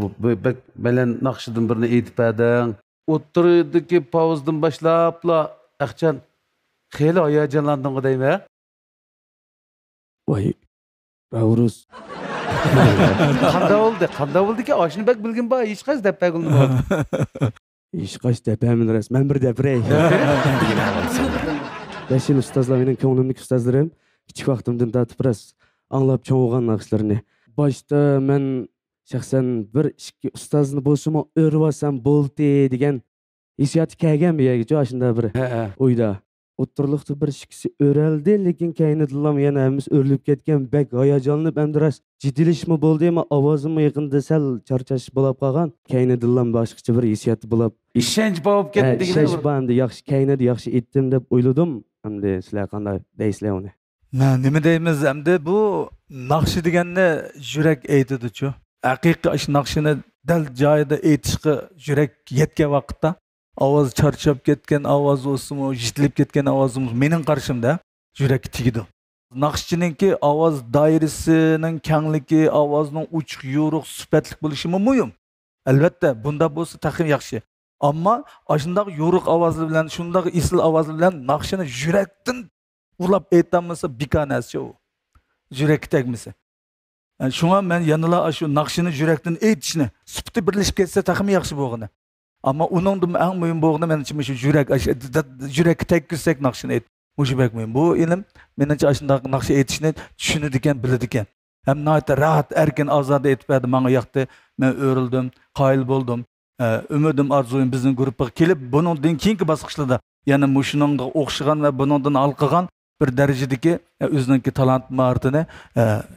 B: Bilan naqshidan birini aytib berdim. O'tiridagi pauzdan boshlabla Aqchan xeyli hayajonlandingmi deymi?
D: Voy, Ravrus.
B: Qanday bo'ldiki? Oshni bak bilgin ba, hech qaysi deb bag'ilni bo'ldi.
D: Hech qaysi depamin ras. Men bir depiray. Dashin ustozlar mening ko'nglimdagi ustozlarim kichik vaqtimdan tortib ras anglab cho'g'gan naqshlarini. Boshda men shaxsan bir ikki ustozni bo'lsam o'rib olsam bo'ldi degan hissiyat kelgan bu yerga shunda bir o'yda. O'ttirliqda bir ikkisi o'raldi, lekin kaynidillam yana hamiz o'rilib ketgan bak hayajonlanib amdiras jiddilashmi bo'ldimi, ovozimni yaqinda sal charchash bo'lib qolgan. Kaynidillam boshqacha bir hissiyat bo'lib,
B: ishonch bo'lib ketdi.
D: Ishonch bo'ldi, yaxshi kaynidi, yaxshi etdim deb o'yladim. Endi sizlar qanday deysizlar uni?
F: Nima deymiz endi bu naqshi deganda yurak aytadi-chu. Haqiqiy shu naqshini dal joyida aytishga yurak yetgan vaqtda ovoz charchab ketgan ovoz bo'lsin, jitlib ketgan ovozimiz mening qarshimda yurakka tegdi. Naqshchininki ovoz doirasining kengligi, ovozning uchiq, yo'riq, sifatli bo'lishi muhim. Albatta, bunda bo'lsa taxim yaxshi. Ammo shunday yo'riq ovozi bilan, shunday isl ovozi bilan naqshini yurakdan ulab aytamasa bikanasi u. Yurakka tegmasa. Shunga men yanıla shu naqshini yurakdan aytishni, sifati birlashib ketsa taxim yaxshi bo'lgani. Ammo uningdan eng muhim bo'lgani menimcha shu yurakka tekkizsak naqshini ayt. Mujibek mühim. Bu ilim menimcha shunday naqsh aytishni tushunadi ekan, biladi ekan. Hem nayta rahat erken azad etip verdi bana yaktı. Ben öğrüldüm, qayil boldum. Ümidim arzuyum bizim gruppa kelip bunun keyinki basqıçlarda yani muşununga o'xshagan ve bunundan alqıgan bir derecedeki özününki talant maharetini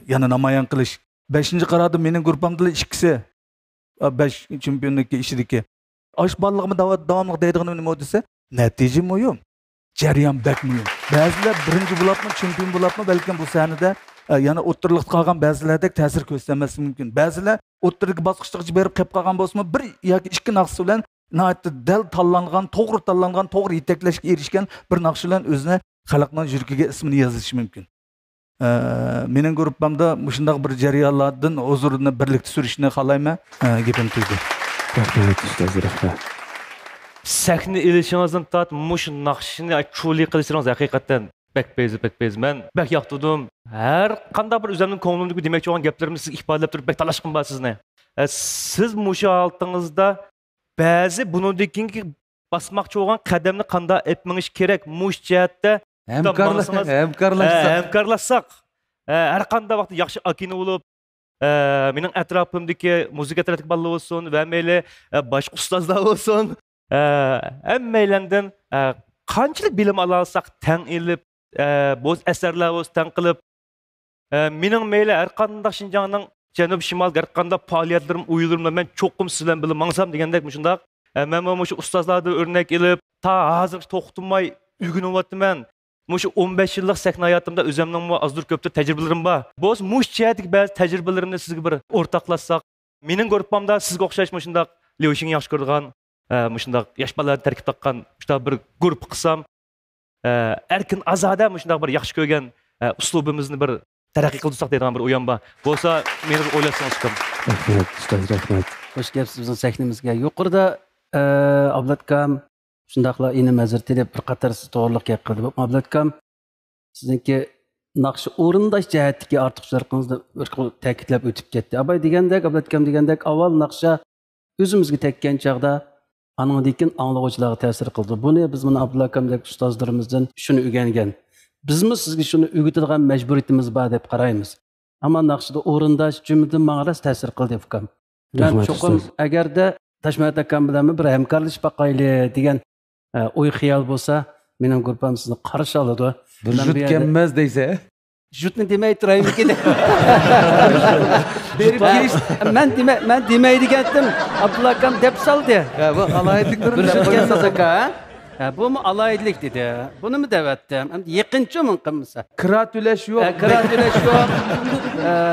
F: yani namoyon qilish. 5. qarada mening gruppamda ikkisi 5 chempionlikka ishidiki. Aş ballig'imi davomli deydigan nima desa, natija muhim. Jarayon bak muhim. Ba'zilar birinchi bo'lapmi, chempion bo'lapmi, balkim bu sahnada yana o'ttirliq qolgan ba'zilardek ta'sir ko'rsatmasi mumkin. Ba'zilar o'ttirlik bosqichgacha berib qolib qolgan bo'lsa, bir yoki ikki naqsh bilan nihoyatda dal tanlangan, to'g'ri yetaklashga erishgan bir naqsh bilan o'zini xalqning yuragiga ismini yozishi mumkin. Mening gruppamda shunday bir jarayonlardan huzurini birlikda surishni xohlayman. Gapim tugdi.
D: Rahmat ustoz, rahmat.
H: Sahna ilishingizdan tat mush naqshini cho'li qilishingiz haqiqatan bek men bek yoqtirdim. Har qanday bir o'zimning ko'nglimdagi demoqchi bo'lgan gaplarimni siz ifodalab turib bek talashqim bor sizni. Siz mush holtingizda ba'zi bundan keyingi basmoqchi bo'lgan qadamni qanday etmenish kerak mush jihatda hamkorlashsak. Har qanday vaqt yaxshi akina bo'lib mening atrofimdagi muzika tarafdagi bolalar bo'lsin va mayli boshqa ustozlar bo'lsin hammaylardan qanchalik bilim ola olsak tang ilib bo'z asarlar bo'lsin tang qilib mening mayli har qanday Shinjongning janub shimol har qanday faoliyatlarim uyulimlar men cho'qim siz bilan bilib mangsam degandek shundoq men mana shu ustozlardan o'rnak ilib ta hozir to'xtamay o'rganyapman. Shu 15 yillik sahna hayotimda o'zimning azdur ko'pdir tajribalarim bor. Bo'z mush jihatdagi ba'zi tajribalarimni sizga bir o'rtoqlashsak, mening gruppamda sizga o'xshash shundoq Levishing yaxshi ko'rgan, shundoq yosh bolalarni tarkib taqқан shundoq bir guruh qilsam, erkin azoda shundoq bir yaxshi ko'rgan uslubimizni bir taraqqiy qildirsak degan bir o'yin bor. Bo'lsa, meni o'ylasangiz chiqim.
D: Rahmat, ustoz, rahmat.
V: Xo'sh kelibsiz bizning sahnamizga. Yuqorida Ablatkam shundaqla ini nazarda deb bir qator siz to'g'riliq gap qildi. Ablatkam sizniki naqshi o'rindash jihatdagi ortiqchiligingizni bir ta'kidlab o'tib ketdi. Abay degandek, Ablatkam degandek, avval naqsha o'zimizga tekkan chaqda aningdan anglovchilarga ta'sir qildi. Buni biz mana Ablakamdek ustozlarimizdan shuni o'rgangan. Bizmi sizga shuni o'rgatadigan majburiyatimiz bor deb qaraymiz. Ammo naqshida o'rindash jumladan ma'ras ta'sir qildi ukam. Men cho'qim agarda Tashmat akam bilan bir hamkorlashib baqayli degan o'y xiyol bo'lsa, mening gruppam sizni qarshi oladi.
B: Jutganmas deysa,
V: jutni demay turaymikin. Berib kelish men demaydigandim. Abdulla akam deb soldi.
B: Bu alayidlikdir.
V: Bir jutgansiz aka. Bu mu alayidlik dedi. Bunu mu devatdim? Yaqinchi mı qilmasa?
B: Kira to'lash yo'q.
V: Kira to'lash yo'q.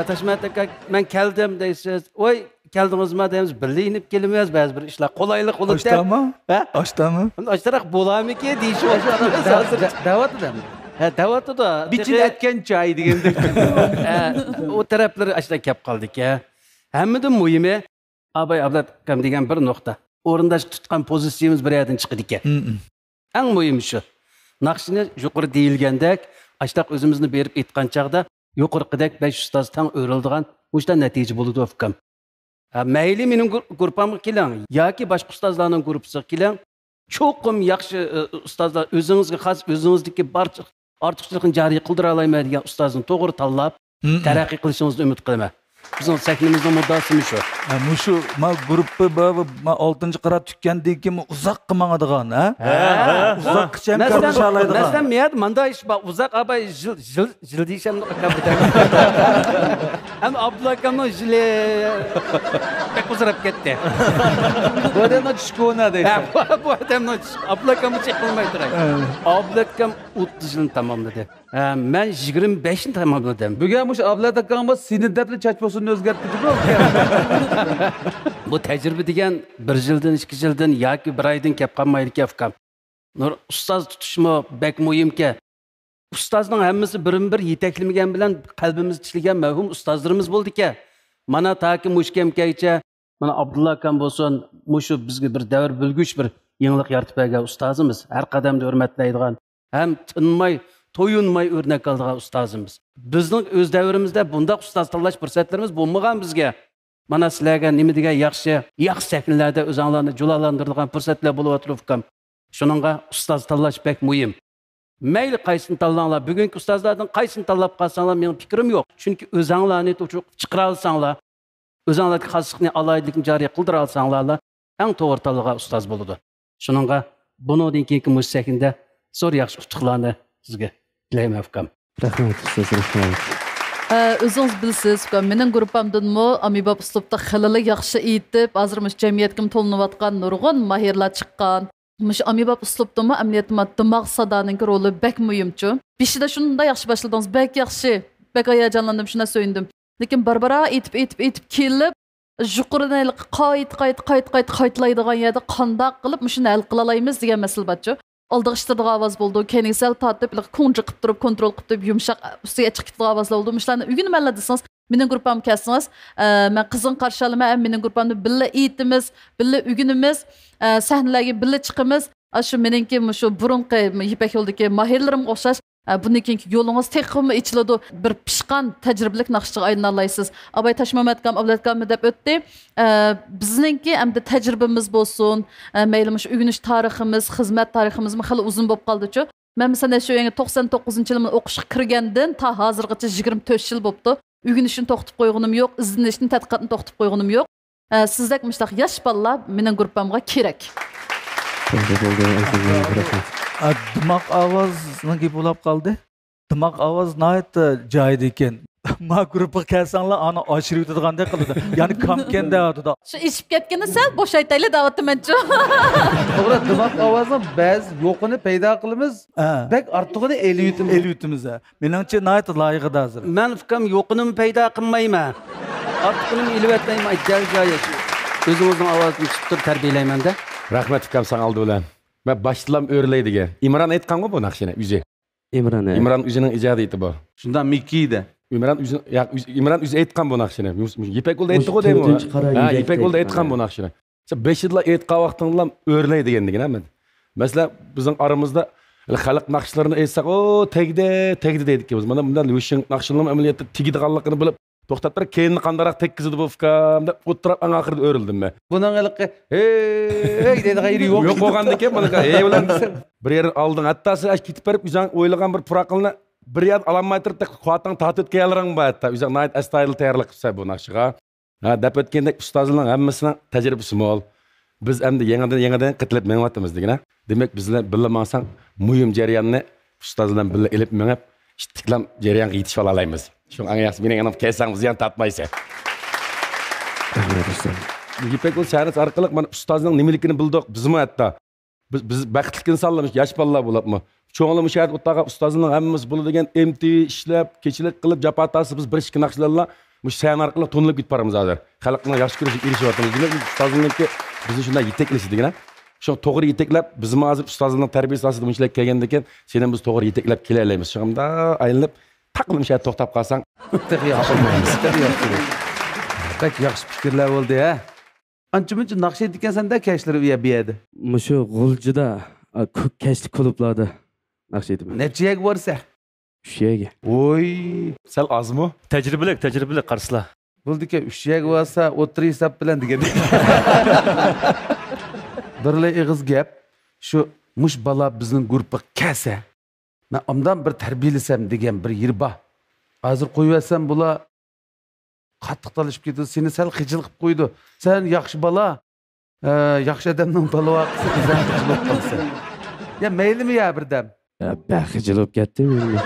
V: Tashmat aka men keldim deysiz. Oy keldingizmi deymiz, birga inib kelamiz, ba'zi bir ishlar qolaylik bo'ladi.
B: Oshdami?
V: Oshtaroq bo'lamiki deyishyapti. Da'vatidami? Da'vatida.
B: Bichil aytgan joy degandek.
V: O taraflar ashla kelib qoldik-a. Hammadan muhimi Abay Ablatkam degan bir nuqta. O'rindash tutgan pozitsiyamiz bir yerdan chiqdi ekan. Eng muhimi shu. Naqshini yuqori deyilgandek, ashtaq o'zimizni berib aytgan chaqda yuqorqidek 5 ustoz tang o'rildigan o'shda natija bo'ladi fikrim. Mayli mening gruppamga keling yoki boshqa ustozlarning gruppasiga keling. Cho'qim yaxshi ustozlar o'zingizga xos o'zingizdagi barcha ortiqchilikni joriy qildira olmaydigan ustozni to'g'ri tanlab taraqqiy qilishingizni umid qilaman. Bizning sahnamizning muddasi shu.
F: Shu ma gruppa ma 6-qarat tutgandan keyin uzoq qilmadigan, ha? Uzoq qilsam qarashalaydigan.
V: Masalan, men manda ish bor, uzoq abay jil deysham Hem Abdullah akamın jile pek uzarıp gitti.
B: Bu adamla düşkü ona deydi.
V: Bu adamla Abdullah akamı çekilmeyi durak. Abdullah akam 30 yılını tamamladı. Ben 25'ini tamamladım.
B: Bugün bu Abdullah akamı senin depli çaçmasını özgertmedi mi?
V: Bu tecrübe degen 1 yıldan 2 yıldan yoki 1 aydan kep kalmaydı ki afkam. Nur ustoz tutuşmu bek muhimki. Ustozning hammasi birin-bir yetaklimagan bilan qalbimiz tishlagan mavhum ustozlarimiz bo'ldi-ki. Mana taki mushkamkaycha, mana Abdullah akam bo'lsin, mushu bizga bir davr bilguch bir yangilik yaratib bergan ustozimiz, har qadamda hurmatlaydigan, ham tinmay, to'yinmay o'rnak oladigan ustozimiz. Bizning o'z davrimizda bundaq ustoz tanlash fursatlarimiz bo'lmagan bizga. Mana sizlarga nima degan yaxshi sahnlarda o'zinglarni julalantiradigan fursatlar bo'lib o'tiribkan. Shuningga ustoz tanlash bek muhim. Mayli qaysini tanlanglar, bugungi ustozlardan qaysini tanlab qolsanglar, mening fikrim yo'q. Chunki o'zinglarni chiqara olsanglar, o'zinglarga xoslikni alaylikni joriy qildira olsanglar, eng to'g'ri tanlagan ustoz bo'ladi. Shuningga bundan keyingi mushakunda zo'r yaxshi utuqlarni sizga tilayman afkam.
D: Rahmat, ustoz, rahmat.
E: O'zingiz bilsiz, mening gruppamdanmi Amibab uslubda xilali yaxshi aytib, hozirmish jamiyatga to'linayotgan nurg'un mahirlar chiqqan. Mush Amibab uslubdami amaliyotda dimoq sadoning roli bek muhimchu. Beshida shunda yaxshi boshladingiz, bek yaxshi. Bek hayajonlandim, shuna so'yindim. Lekin barbara aytib kelib, yuqorini qaytlaydigan yerda qandoq qilib shuni hal qila olamiz degan masala borchu. Oldiga ishtirdigan ovoz bo'ldi, keyin sal tortib, qo'nji qilib turib, kontrol qilib turib, yumshoq ustiga chiqib ketgan ovozlar bo'ldi. Shularni o'rganib desangiz, mening gruppam kelsangiz, men qizg'in qarshi olaman, mening gruppamni billa aytimiz, billa o'rganimiz, sahnalarga billa chiqamiz. Shu meningki shu burunqi Ipak yo'ldagi mahirlarimga o'xshash, bundan keyingi yo'lingiz texmi ichiladi, bir pishqan tajribalik naqshchiga aylana olasiz. Abay Tashmamatgam, Ablatgammi deb o'tdi. Bizningki hamda tajribamiz bo'lsin, mayli shu o'rganish tariximiz, xizmat tariximizmi hali uzun bo'lib qoldi-chu. Men masalan shu 99-yilda o'qishga kirgandan ta hozirgacha 24 yil bo'libdi. O'rganishni to'xtatib qo'yganim yo'q, izlanishni, tadqiqotni to'xtatib qo'yganim yo'q. Sizdek mushtaq yosh bolalar mening gruppamga kerak.
F: Dimoq ovozni bo'lib qoldi. Dimoq ovoz nayt joyida ekan. Ma gruppa kelsanglar ana oshirib o'tadiganday qiladi. Ya'ni kamkanda o'tadi.
E: Shu ishib ketganda sal bo'shaytayli davatmanchu.
B: To'g'ri, dimoq ovozni biz yo'qini paydo qilamiz. Bek ortig'ini
F: eliyutimiz. Meningcha nayt loyiqida hozir.
V: Men fikrim yo'qini paydo qilmayman. Ortig'ini eliyotmayman, ajal joyi. O'zimizning ovozini tutib tarbiyalayman-da.
C: Rahmat fikam sana aldı ulan. Ben başlam öğreleydigen. İmran etkan bu nakşine üze. İmran üzenin icadı eti bu.
B: Şundan Miki'de.
C: İmran üze etkan bu nakşine. İpek oldu etti o değil mi? Ha, İpek oldu etkan bu nakşine. Sen 5 yılda etka vaxtında öğreleydigen degen hemen. Mesela bizim aramızda halk nakşlarını etsek o tegde dedik ki biz. Bana bundan Lüşin nakşılığım ameliyatı tigidi kallıkını bilip to'xtab turib keyinni qandaroq tekkizdi bu fikamda o'tirib oxirida o'rildim men.
B: Buning iliqi hey dedi g'ayri yo'q.
C: Yo'q bo'lgandan keyin buni hey bilan desam bir yer olding hattasi ketib berib o'zing o'ylagan bir proqilni bir yer ololmay turib quvvatdan tortib o'tkazalaring bu hatta o'zing night style tayyorlik qilsa bu naqshiga. Ha deb o'tganda ustozlarning hammasining tajribasi mo'l. Biz endi yangidan qitilib menyapmiz degina. Demak bizlar bilmansang muhim jarayonni ustozlardan birga ilib menib istiqlom jarayonga yetishib olamiz. Şu an yaxşı mening anam kelsangiz ziyon tatmaysa. Yipek ol şahrat orqali mana ustozning nimaligini bildik, bizmi hatto. Biz baxtli insonlarmiz, yosh bolalar bo'libmi? Cho'ng'ilimiz shahar o'rtaga ustozning hammamiz bo'ladi degan MTV ishlab, kechilik qilib japatasi biz bir ikki naqshlarla bu sahan orqali to'nilib ketib boramiz hozir. Xalqning yaxshi ko'rishga erishyapmiz. Demak ustozningki bizni shunday yetaklashi degana. Shu to'g'ri yetaklab, bizmi hozir ustozning tarbiyasi ostida bunchalik kelganda ekan, seni biz to'g'ri yetaklab kela olamiz. Shunda aylanib taqlim şahit to'xtab qolsang,
B: Bek yaxshi fikrlar bo'ldi ha. Ancha-muncha naqsh etgansan-da kashlar uya bu yerda.
D: Mushu G'uljida kashli klublarda naqsh etaman.
B: Necha borsa?
D: 3 yerga.
B: Oy,
C: sal ozmi?
H: Tajribali qarsizlar.
B: Bo'ldi-ki 3 yerga bo'lsa, o'tir hisob bilan degan. Birla ig'iz gap, shu mush bola bizning guruhga kelsa, men ondan bir tarbiyalasam degan bir yer bor. Hozir qo'yaversam bular qattiq talashib ketdi, seni sal xijil qilib qo'ydi. Sen yaxshi bola, yaxshi odamning bola vaqtisi izan qilib qolsa. Ya maylimi ya birdam?
D: Xijil bo'lib ketdim endi.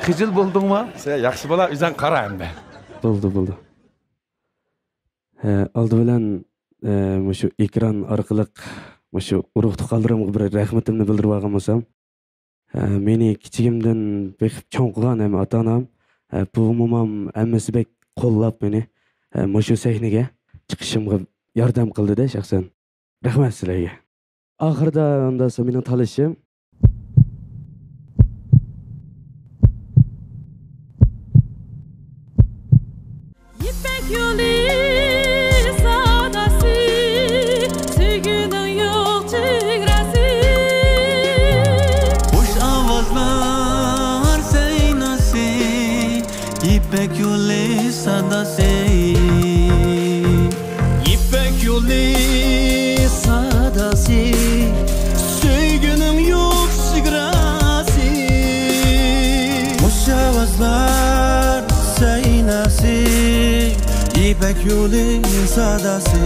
C: Xijil bo'ldingmi? Sen yaxshi bola, o'zing qara endi.
D: Bo'ldi. Oldi bilan shu ekran orqali shu urug' tuqqanlarimga bir rahmatimni bildirib olgan bo'lsam, meni kichigimdan beqib cho'ng qilgan ham ota-onam, buvim hammasi bek qo'llab meni shu sahnaga chiqishimga yordam qildi-da shaxsan. Rahmat sizlarga. Oxirida undan so'ng meni tanishim
K: İpek yolu sadası, sevginin yok çigresi.
Q: Hoş avazlar seynası, İpek yolu sadası. İpek yolu sadası, sevginin yok çigresi. Hoş avazlar seynası, İpek yolu sadası.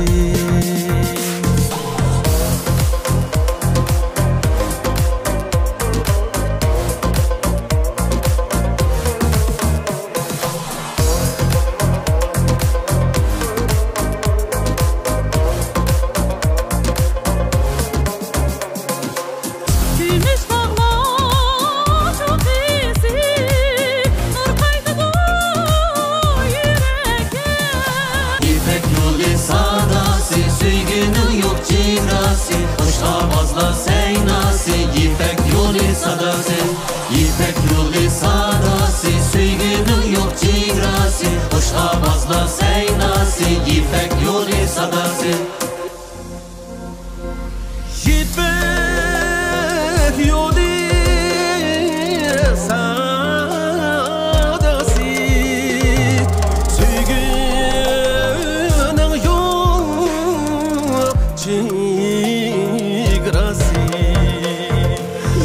K: Gümüş dağlar çok iyisi, nur kaynadı yüreğe.
Q: İpek yolu sadası, sevginin yok çivrası. Hoş avazlar seynası, İpek yolu sadası. İpek yolu sadası, sevginin yok çivrası. Hoş avazlar seynası, İpek yolu sadası. İpek yolu sadası, sevginin yok çigrası.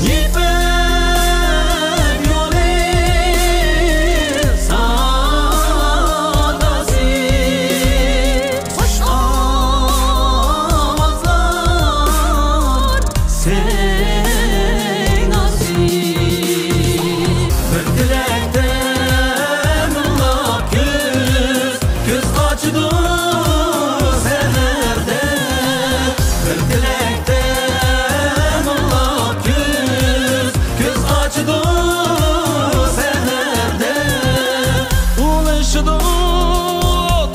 Q: İpek yolu sadası, hoş avazlar seynası. Bir dilekten Allah göz açdı seherde. Bir dilekten Allah göz açdı seherde. Ulaşdı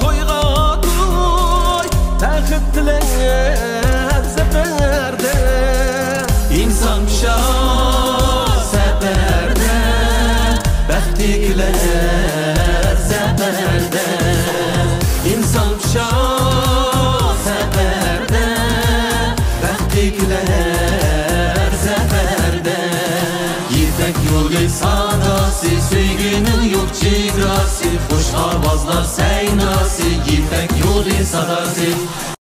Q: toyga toy, taxit tilen seferde. İnsan şah seferde, baxtikler seferde. İnsan şah seferde, baxtikler seferde. İpek yolu sadası, sevginin yok çigrası. Hoş avazlar seynası, İpek yolu sadası.